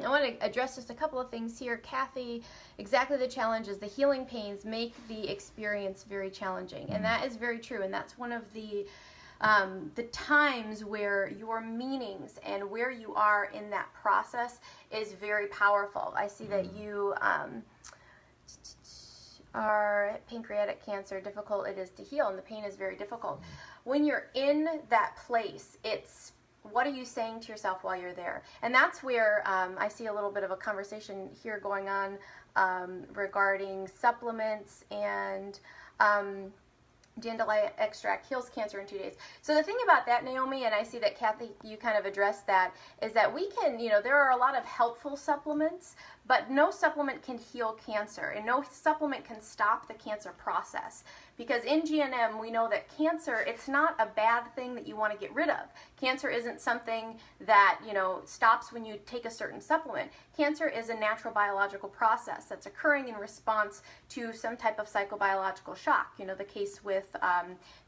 [SPEAKER 1] I want to address just a couple of things here. Kathy, exactly the challenge is the healing pains make the experience very challenging. And that is very true. And that's one of the times where your meanings and where you are in that process is very powerful. I see that you are pancreatic cancer, difficult it is to heal, and the pain is very difficult. When you're in that place, it's what are you saying to yourself while you're there? And that's where I see a little bit of a conversation here going on regarding supplements and dandelion extract heals cancer in 2 days. So the thing about that, Naomi, and I see that Kathy, you kind of addressed that, is that we can, there are a lot of helpful supplements, but no supplement can heal cancer, and no supplement can stop the cancer process. Because in GNM, we know that cancer, it's not a bad thing that you want to get rid of. Cancer isn't something that, stops when you take a certain supplement. Cancer is a natural biological process that's occurring in response to some type of psychobiological shock. The case with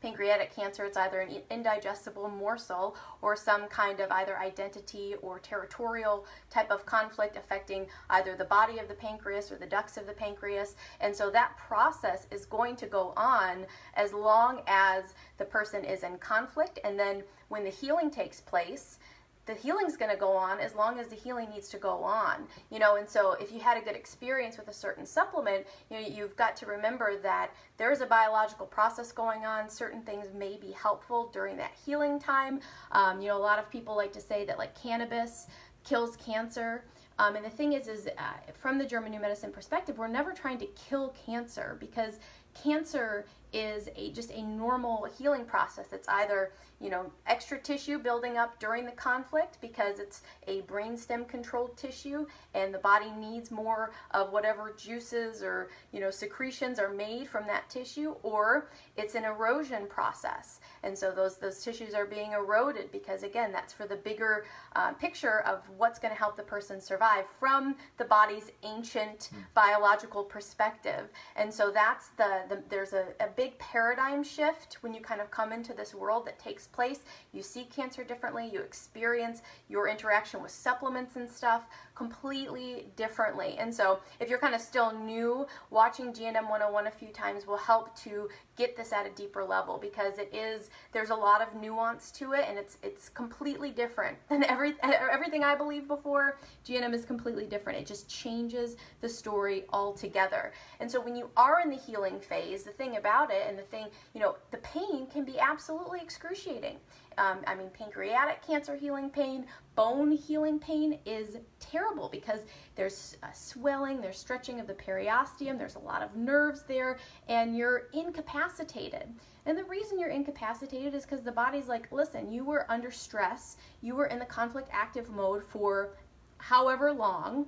[SPEAKER 1] pancreatic cancer, it's either an indigestible morsel or some kind of either identity or territorial type of conflict affecting either the body of the pancreas or the ducts of the pancreas. And so that process is going to go on as long as the person is in conflict. And then when the healing takes place, the healing's going to go on as long as the healing needs to go on, and so if you had a good experience with a certain supplement, you've got to remember that there's a biological process going on. Certain things may be helpful during that healing time. A lot of people like to say that like cannabis kills cancer. And the thing is from the German New Medicine perspective, we're never trying to kill cancer, because cancer is just a normal healing process. It's either, extra tissue building up during the conflict because it's a brainstem controlled tissue and the body needs more of whatever juices or, secretions are made from that tissue, or it's an erosion process. And so those tissues are being eroded because, again, that's for the bigger picture of what's going to help the person survive from the body's ancient biological perspective. And so that's there's a big paradigm shift when you kind of come into this world that takes place. You see cancer differently. You experience your interaction with supplements and stuff completely differently. And so if you're kind of still new, watching GNM 101 a few times will help to get this at a deeper level, because there's a lot of nuance to it, and it's completely different than everything I believed before. GNM is completely different. It just changes the story altogether. And so when you are in the healing phase, the thing about it, and the pain can be absolutely excruciating. Pancreatic cancer healing pain, bone healing pain is terrible because there's swelling, there's stretching of the periosteum, there's a lot of nerves there, and you're incapacitated. And the reason you're incapacitated is because the body's like, listen, you were under stress, you were in the conflict active mode for however long,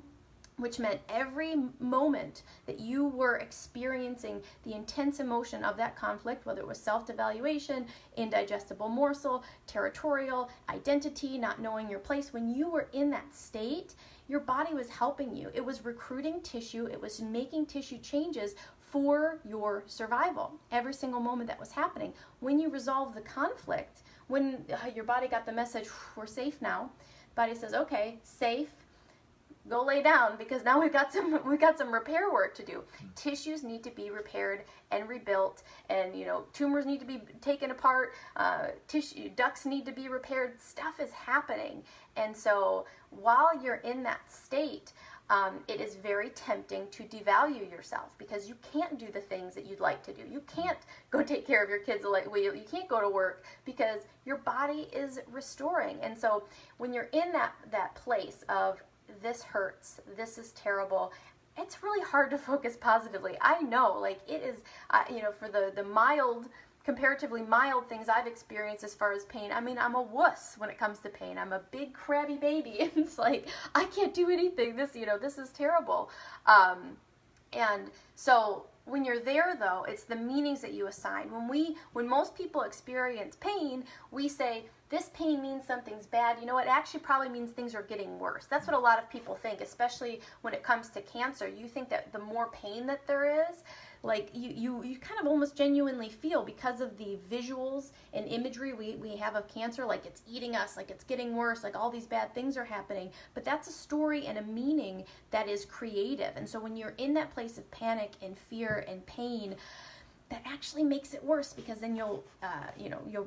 [SPEAKER 1] which meant every moment that you were experiencing the intense emotion of that conflict, whether it was self-devaluation, indigestible morsel, territorial, identity, not knowing your place, when you were in that state, your body was helping you. It was recruiting tissue. It was making tissue changes for your survival every single moment that was happening. When you resolve the conflict, when your body got the message, we're safe now, body says, okay, safe, go lay down, because now we've got some repair work to do. Tissues need to be repaired and rebuilt, and tumors need to be taken apart, ducts need to be repaired. Stuff is happening. And so while you're in that state, it is very tempting to devalue yourself, because you can't do the things that you'd like to do. You can't go take care of your kids. You can't go to work because your body is restoring. And so when you're in that place of, this hurts, this is terrible, it's really hard to focus positively. I know, it is, for the comparatively mild things I've experienced as far as pain, I'm a wuss when it comes to pain. I'm a big crabby baby, and it's like, I can't do anything. This is terrible. And so when you're there, though, it's the meanings that you assign. When most people experience pain, we say, this pain means something's bad. It actually probably means things are getting worse. That's what a lot of people think, especially when it comes to cancer. You think that the more pain that there is, you kind of almost genuinely feel, because of the visuals and imagery we have of cancer, like it's eating us, like it's getting worse, like all these bad things are happening. But that's a story and a meaning that is creative. And so when you're in that place of panic and fear and pain, that actually makes it worse, because then you'll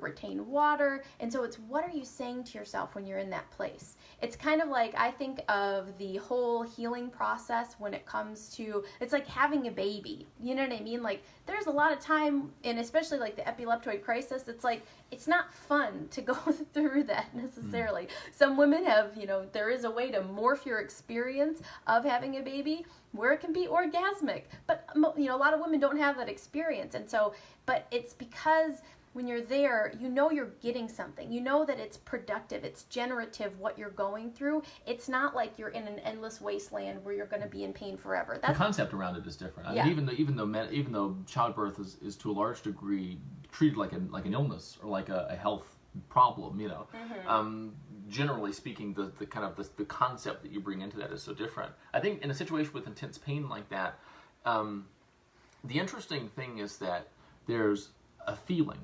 [SPEAKER 1] retain water. And so it's, what are you saying to yourself when you're in that place? It's kind of like, I think of the whole healing process when it comes to, it's like having a baby. You know what I mean? There's a lot of time, and especially the epileptoid crisis, it's not fun to go through that necessarily. Some women have, there is a way to morph your experience of having a baby where it can be orgasmic, but a lot of women don't have that experience. And so, but it's because when you're there, you're getting something. That it's productive, it's generative, what you're going through. It's not like you're in an endless wasteland where you're going to be in pain forever. The concept around it is different. Even though childbirth is to a large degree treated like an illness or like a health problem, generally speaking, the kind of the concept that you bring into that is so different. I think in a situation with intense pain like that, the interesting thing is that there's a feeling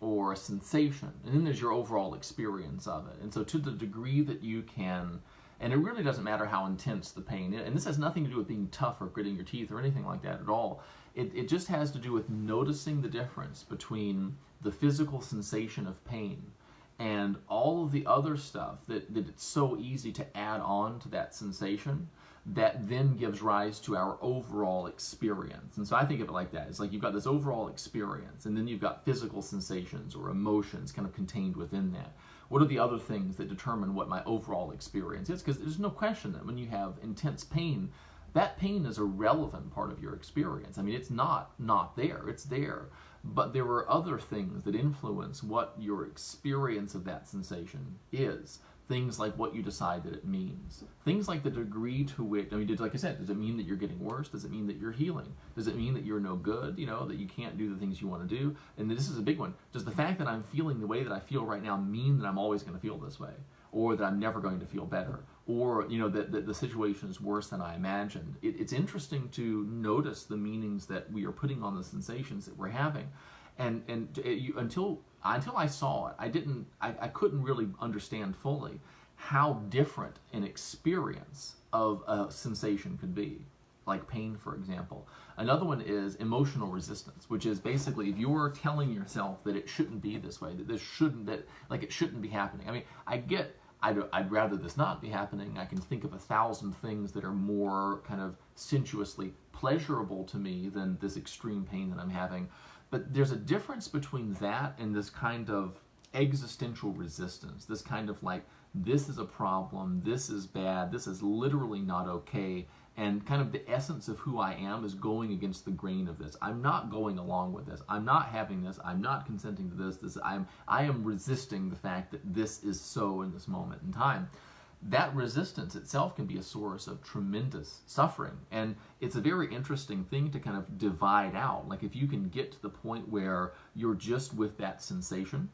[SPEAKER 1] or a sensation, and then there's your overall experience of it. And so to the degree that you can, and it really doesn't matter how intense the pain is, and this has nothing to do with being tough or gritting your teeth or anything like that at all. It just has to do with noticing the difference between the physical sensation of pain and all of the other stuff that it's so easy to add on to that sensation that then gives rise to our overall experience. And so I think of it like that. It's like you've got this overall experience, and then you've got physical sensations or emotions kind of contained within that. What are the other things that determine what my overall experience is? Because there's no question that when you have intense pain, that pain is a relevant part of your experience. It's not there. It's there.
[SPEAKER 2] but there are other things that influence what your experience of that sensation is. Things like what you decide that it means. Things like the degree to which, I mean, like I said, does it mean that you're getting worse? Does it mean that you're healing? Does it mean that you're no good, that you can't do the things you want to do? And this is a big one. Does the fact that I'm feeling the way that I feel right now mean that I'm always going to feel this way? Or that I'm never going to feel better? Or, that the situation is worse than I imagined? It's interesting to notice the meanings that we are putting on the sensations that we're having. Until I saw it, I couldn't really understand fully how different an experience of a sensation could be, like pain, for example. Another one is emotional resistance, which is basically if you're telling yourself that it shouldn't be this way, that it shouldn't be happening. I mean, I'd rather this not be happening. I can think of 1,000 things that are more kind of sensuously pleasurable to me than this extreme pain that I'm having. But there's a difference between that and this kind of existential resistance, this kind of like, this is a problem, this is bad, this is literally not okay, and kind of the essence of who I am is going against the grain of this. I'm not going along with this. I'm not having this. I'm not consenting to this. I am resisting the fact that this is so in this moment in time. That resistance itself can be a source of tremendous suffering. And it's a very interesting thing to kind of divide out. Like if you can get to the point where you're just with that sensation,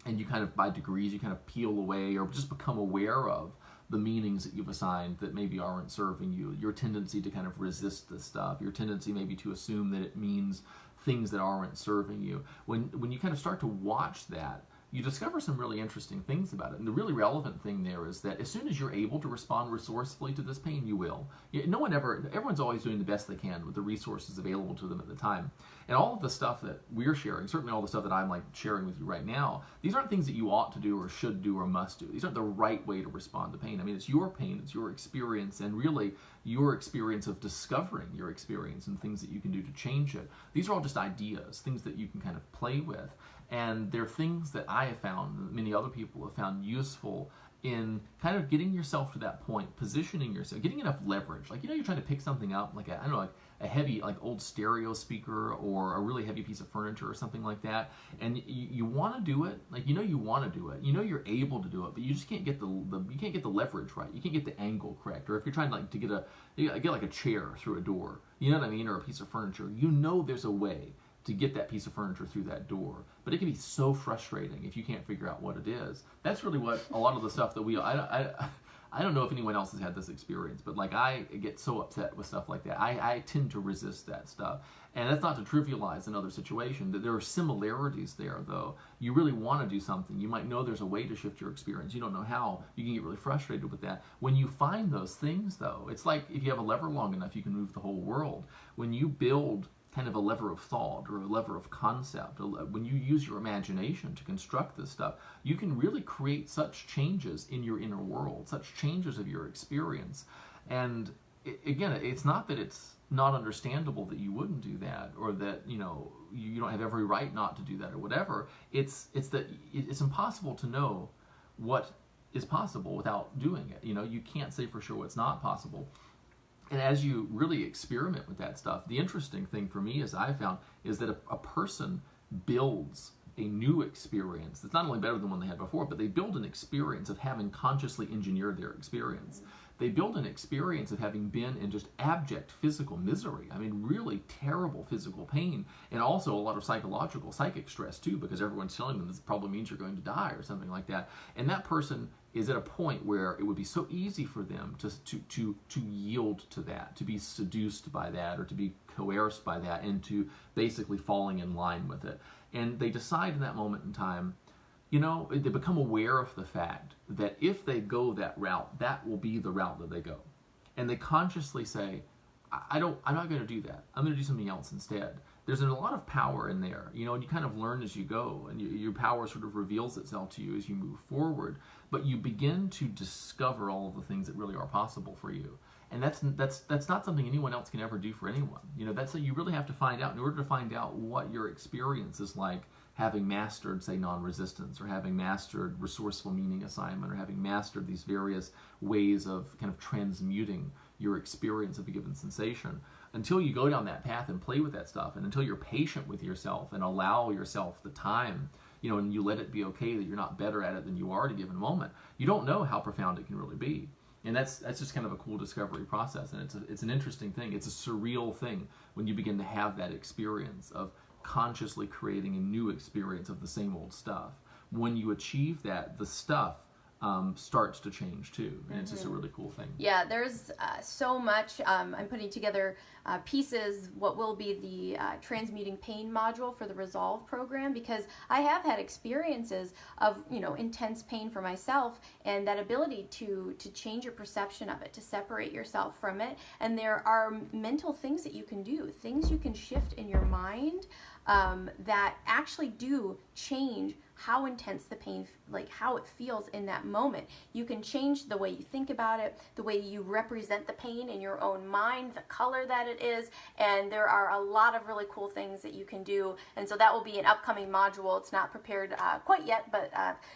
[SPEAKER 2] and you kind of, by degrees, you kind of peel away or just become aware of the meanings that you've assigned that maybe aren't serving you, your tendency to kind of resist this stuff, your tendency maybe to assume that it means things that aren't serving you. When you kind of start to watch that, you discover some really interesting things about it. And the really relevant thing there is that as soon as you're able to respond resourcefully to this pain, you will. Everyone's always doing the best they can with the resources available to them at the time. And all of the stuff that we're sharing, certainly all the stuff that I'm like sharing with you right now, these aren't things that you ought to do or should do or must do. These aren't the right way to respond to pain. I mean, it's your pain, it's your experience, and really your experience of discovering your experience and things that you can do to change it. These are all just ideas, things that you can kind of play with. And they're things that I have found, many other people have found useful in kind of getting yourself to that point, positioning yourself, getting enough leverage. Like, you're trying to pick something up, like a heavy, like old stereo speaker or a really heavy piece of furniture or something like that. And you want to do it, like, you want to do it. You're able to do it, but you just can't get the leverage right. You can't get the angle correct. Or if you're trying to get like a chair through a door, you know what I mean, or a piece of furniture, there's a way to get that piece of furniture through that door. But it can be so frustrating if you can't figure out what it is. That's really what a lot of the stuff that I don't know if anyone else has had this experience, but like I get so upset with stuff like that. I tend to resist that stuff. And that's not to trivialize another situation. That there are similarities there, though. You really want to do something. You might know there's a way to shift your experience. You don't know how. You can get really frustrated with that. When you find those things, though, it's like if you have a lever long enough, you can move the whole world. When you build kind of a lever of thought or a lever of concept, when you use your imagination to construct this stuff, you can really create such changes in your inner world, such changes of your experience. And again, it's not that it's not understandable that you wouldn't do that, or that you don't have every right not to do that, or whatever. It's that it's impossible to know what is possible without doing it. You can't say for sure what's not possible. And as you really experiment with that stuff, the interesting thing for me, as I found, is that a person builds a new experience that's not only better than one they had before, but they build an experience of having consciously engineered their experience. They build an experience of having been in just abject physical misery. I mean, really terrible physical pain, and also a lot of psychic stress too, because everyone's telling them this probably means you're going to die or something like that. And that person is at a point where it would be so easy for them to yield to that, to be seduced by that, or to be coerced by that into basically falling in line with it. And they decide in that moment in time, they become aware of the fact that if they go that route, that will be the route that they go. And they consciously say, I'm not going to do that. I'm going to do something else instead. There's a lot of power in there, and you kind of learn as you go, and your power sort of reveals itself to you as you move forward. But you begin to discover all of the things that really are possible for you. And that's not something anyone else can ever do for anyone. That's what you really have to find out. In order to find out what your experience is like, having mastered, say, non-resistance, or having mastered resourceful meaning assignment, or having mastered these various ways of kind of transmuting your experience of a given sensation, until you go down that path and play with that stuff, and until you're patient with yourself and allow yourself the time, and you let it be okay that you're not better at it than you are at a given moment, you don't know how profound it can really be. And that's just kind of a cool discovery process, and it's an interesting thing. It's a surreal thing when you begin to have that experience of consciously creating a new experience of the same old stuff. When you achieve that, the stuff starts to change too, and it's just a really cool thing.
[SPEAKER 1] Yeah, there's so much. I'm putting together pieces, what will be the transmuting pain module for the Resolve program, because I have had experiences of intense pain for myself, and that ability to change your perception of it, to separate yourself from it. And there are mental things that you can do, things you can shift in your mind that actually do change how intense the pain, like how it feels in that moment. You can change the way you think about it, the way you represent the pain in your own mind, the color that it is, and there are a lot of really cool things that you can do. And so that will be an upcoming module. It's not prepared quite yet, but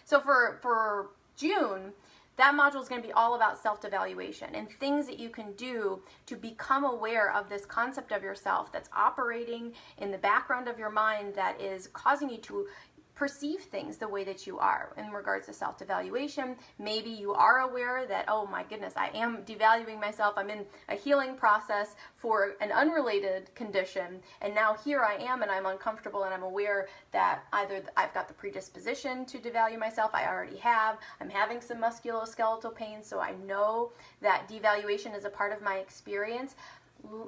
[SPEAKER 1] so for June, that module is going to be all about self-devaluation and things that you can do to become aware of this concept of yourself that's operating in the background of your mind that is causing you to perceive things the way that you are in regards to self-devaluation. Maybe you are aware that, oh my goodness, I am devaluing myself. I'm in a healing process for an unrelated condition, and now here I am and I'm uncomfortable, and I'm aware that either I've got the predisposition to devalue myself, I already have, I'm having some musculoskeletal pain, so I know that devaluation is a part of my experience.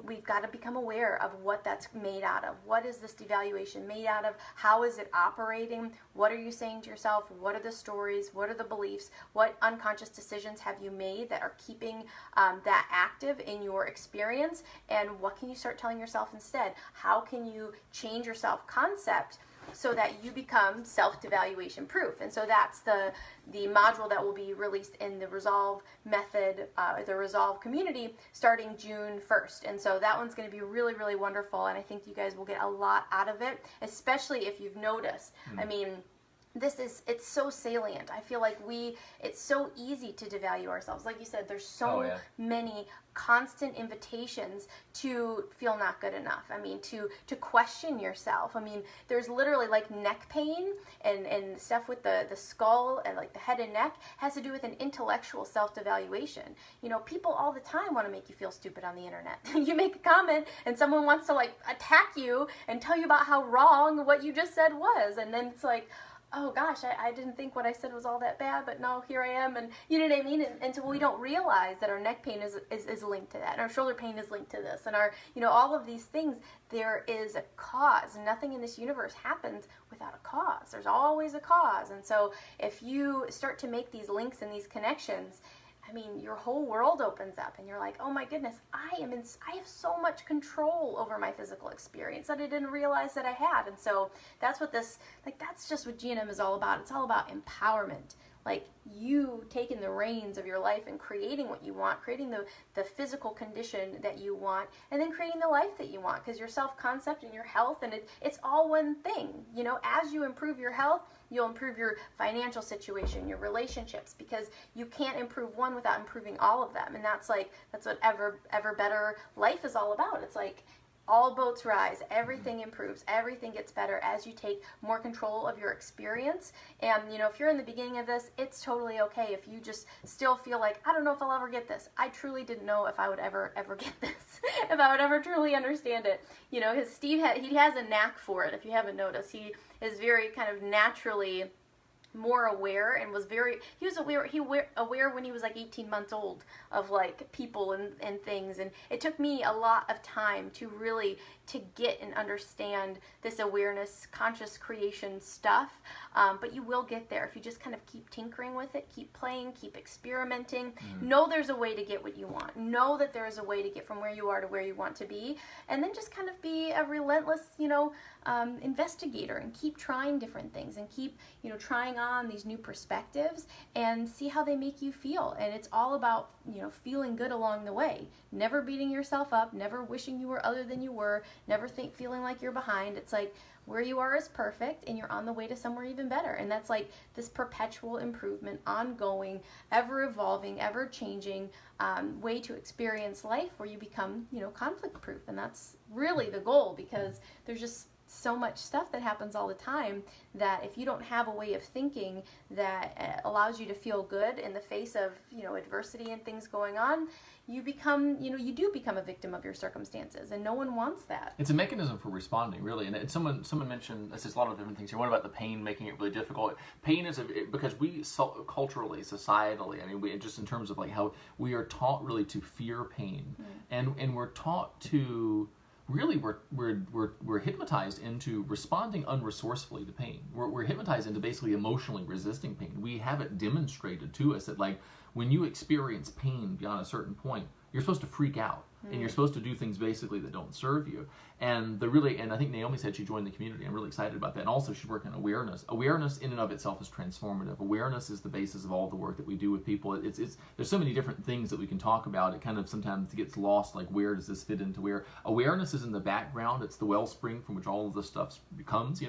[SPEAKER 1] We've got to become aware of what that's made out of. What is this devaluation made out of? How is it operating? What are you saying to yourself? What are the stories? What are the beliefs? What unconscious decisions have you made that are keeping that active in your experience? And what can you start telling yourself instead? How can you change your self-concept so that you become self-devaluation proof? And so that's the module that will be released in the Resolve method, the Resolve community, starting June 1st. And so that one's going to be really, really wonderful, and I think you guys will get a lot out of it, especially if you've noticed. I mean, it's so salient. I feel like it's so easy to devalue ourselves. Like you said, there's so many constant invitations to feel not good enough. I mean, to question yourself. I mean, there's literally like neck pain and stuff with the skull and like the head and neck has to do with an intellectual self-devaluation. People all the time want to make you feel stupid on the internet. You make a comment and someone wants to like attack you and tell you about how wrong what you just said was, and then it's like, oh gosh, I didn't think what I said was all that bad, but no, here I am, and you know what I mean? And so we don't realize that our neck pain is linked to that, and our shoulder pain is linked to this, and our, all of these things, there is a cause. Nothing in this universe happens without a cause. There's always a cause, and so if you start to make these links and these connections, I mean, your whole world opens up and you're like, oh my goodness, I have so much control over my physical experience that I didn't realize that I had. And so that's what that's just what GNM is all about. It's all about empowerment. Like you taking the reins of your life and creating what you want, creating the physical condition that you want, and then creating the life that you want, because your self-concept and your health, and it's all one thing. As you improve your health, you'll improve your financial situation, your relationships, because you can't improve one without improving all of them. And that's what ever better life is all about. It's like all boats rise, everything improves, everything gets better as you take more control of your experience. And if you're in the beginning of this, it's totally okay if you just still feel like, I don't know if I'll ever get this. I truly didn't know if I would ever get this, if I would ever truly understand it. Steve he has a knack for it. If you haven't noticed, he is very kind of naturally more aware, and he was aware when he was like 18 months old of like people and things, and it took me a lot of time to really to get and understand this awareness, conscious creation stuff, but you will get there if you just kind of keep tinkering with it, keep playing, keep experimenting. Know there's a way to get what you want. Know that there is a way to get from where you are to where you want to be, and then just kind of be a relentless investigator and keep trying different things and keep trying on these new perspectives and see how they make you feel. And it's all about feeling good along the way, never beating yourself up, never wishing you were other than you were, never think feeling like you're behind. It's like where you are is perfect and you're on the way to somewhere even better. And that's like this perpetual improvement, ongoing, ever evolving, ever changing way to experience life where you become, conflict proof. And that's really the goal, because there's just so much stuff that happens all the time that if you don't have a way of thinking that allows you to feel good in the face of, adversity and things going on, you become, you do become a victim of your circumstances, and no one wants that.
[SPEAKER 2] It's a mechanism for responding, really. And someone mentioned, this is a lot of different things here. One about the pain making it really difficult. Pain is because we culturally, societally, we just in terms of like how we are taught really to fear pain, and we're taught to really we're hypnotized into responding unresourcefully to pain. We're hypnotized into basically emotionally resisting pain. We have it demonstrated to us that like when you experience pain beyond a certain point, you're supposed to freak out. And you're supposed to do things basically that don't serve you. And I think Naomi said she joined the community. I'm really excited about that. And also she's working on awareness. Awareness in and of itself is transformative. Awareness is the basis of all the work that we do with people. There's so many different things that we can talk about. It kind of sometimes gets lost, like where does this fit into where? Awareness is in the background. It's the wellspring from which all of this stuff comes,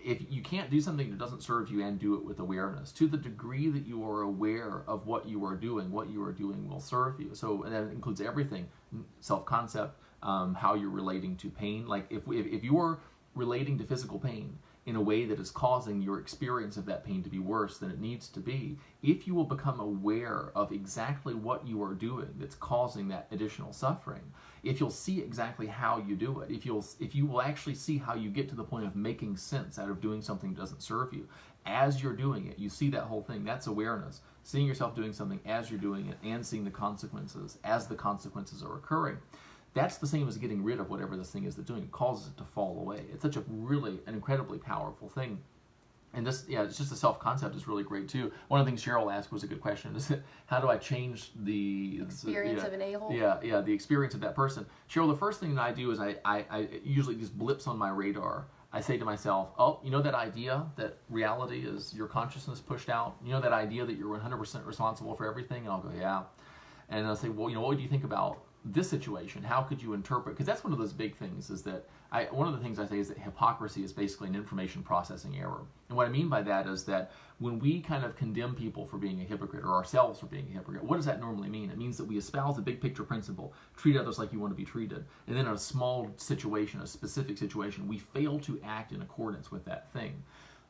[SPEAKER 2] If you can't do something that doesn't serve you and do it with awareness, to the degree that you are aware of what you are doing will serve you. So, and that includes everything, self-concept, how you're relating to pain. Like if you're relating to physical pain in a way that is causing your experience of that pain to be worse than it needs to be, if you will become aware of exactly what you are doing that's causing that additional suffering, if you'll see exactly how you do it, if you will actually see how you get to the point of making sense out of doing something that doesn't serve you, as you're doing it, you see that whole thing. That's awareness. Seeing yourself doing something as you're doing it and seeing the consequences as the consequences are occurring. That's the same as getting rid of whatever this thing is that's doing. It causes it to fall away. It's such an incredibly powerful thing. And this, it's just the self-concept is really great too. One of the things Cheryl asked was a good question. Is how do I change the
[SPEAKER 1] experience of an a-hole?
[SPEAKER 2] Yeah, the experience of that person. Cheryl, the first thing that I do is I usually just blips on my radar. I say to myself, that idea that reality is your consciousness pushed out? That idea that you're 100% responsible for everything? And I'll go, yeah. And I'll say, well, what do you think about this situation? How could you interpret? Because that's one of those big things is that one of the things I say is that hypocrisy is basically an information processing error. And what I mean by that is that when we kind of condemn people for being a hypocrite or ourselves for being a hypocrite, what does that normally mean? It means that we espouse a big picture principle, treat others like you want to be treated, and then in a small situation, a specific situation, we fail to act in accordance with that thing.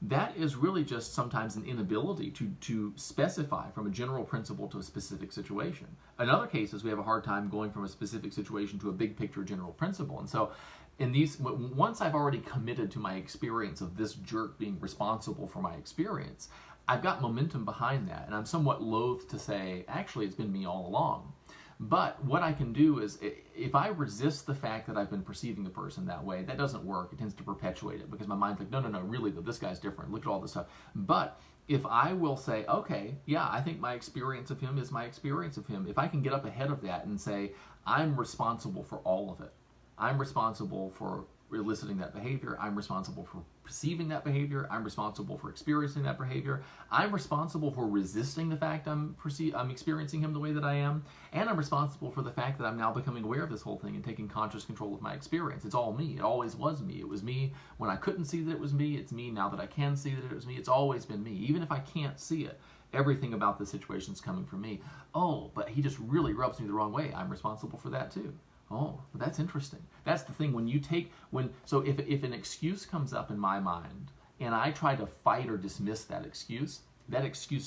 [SPEAKER 2] That is really just sometimes an inability to specify from a general principle to a specific situation. In other cases, we have a hard time going from a specific situation to a big picture general principle. And so once I've already committed to my experience of this jerk being responsible for my experience, I've got momentum behind that. And I'm somewhat loath to say, actually, it's been me all along. But what I can do is, if I resist the fact that I've been perceiving the person that way, that doesn't work. It tends to perpetuate it because my mind's like, no, really, this guy's different. Look at all this stuff. But if I will say, okay, yeah, I think my experience of him is my experience of him. If I can get up ahead of that and say, I'm responsible for all of it. I'm responsible for eliciting that behavior. I'm responsible for perceiving that behavior. I'm responsible for experiencing that behavior. I'm responsible for resisting the fact I'm experiencing him the way that I am. And I'm responsible for the fact that I'm now becoming aware of this whole thing and taking conscious control of my experience. It's all me. It always was me. It was me when I couldn't see that it was me. It's me now that I can see that it was me. It's always been me. Even if I can't see it, everything about the situation is coming from me. Oh, but he just really rubs me the wrong way. I'm responsible for that too. Oh, well, that's interesting. That's the thing. So if an excuse comes up in my mind and I try to fight or dismiss that excuse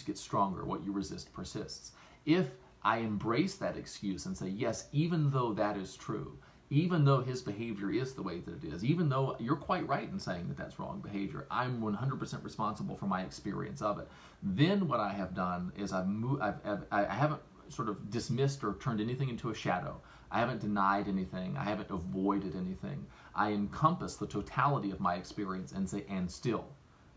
[SPEAKER 2] gets stronger. What you resist persists. If I embrace that excuse and say, yes, even though that is true, even though his behavior is the way that it is, even though you're quite right in saying that that's wrong behavior, I'm 100% responsible for my experience of it. Then what I have done is I haven't sort of dismissed or turned anything into a shadow. I haven't denied anything. I haven't avoided anything. I encompass the totality of my experience and say, and still,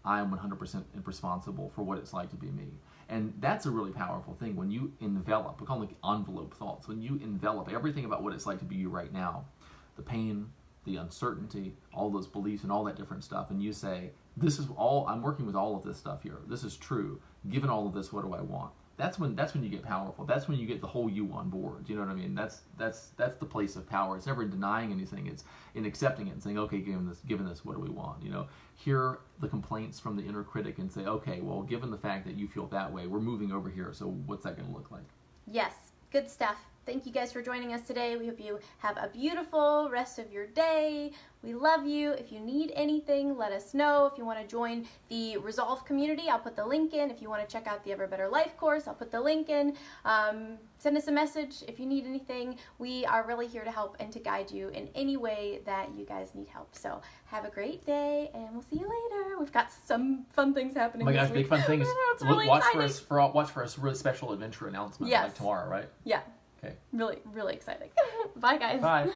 [SPEAKER 2] I am 100% responsible for what it's like to be me. And that's a really powerful thing when you envelop, we call them like envelope thoughts, when you envelop everything about what it's like to be you right now, the pain, the uncertainty, all those beliefs and all that different stuff, and you say, this is all, I'm working with all of this stuff here. This is true. Given all of this, what do I want? that's when you get powerful. That's when you get the whole you on board. You know what I mean? That's the place of power. It's never in denying anything. It's in accepting it and saying, okay, given this, what do we want? You know, hear the complaints from the inner critic and say, okay, well, given the fact that you feel that way, we're moving over here. So what's that going to look like?
[SPEAKER 1] Yes, good stuff. Thank you guys for joining us today. We hope you have a beautiful rest of your day. We love you. If you need anything, let us know. If you want to join the Resolve community, I'll put the link in. If you want to check out the Ever Better Life course, I'll put the link in. Send us a message if you need anything. We are really here to help and to guide you in any way that you guys need help. So have a great day, and we'll see you later. We've got some fun things happening.
[SPEAKER 2] Oh my gosh,
[SPEAKER 1] this
[SPEAKER 2] big
[SPEAKER 1] week.
[SPEAKER 2] fun things.
[SPEAKER 1] It's really
[SPEAKER 2] watch
[SPEAKER 1] exciting.
[SPEAKER 2] for us really special adventure announcement
[SPEAKER 1] Yes.
[SPEAKER 2] like tomorrow, right?
[SPEAKER 1] Yeah.
[SPEAKER 2] Okay.
[SPEAKER 1] Really, really exciting. Bye, guys.
[SPEAKER 2] Bye.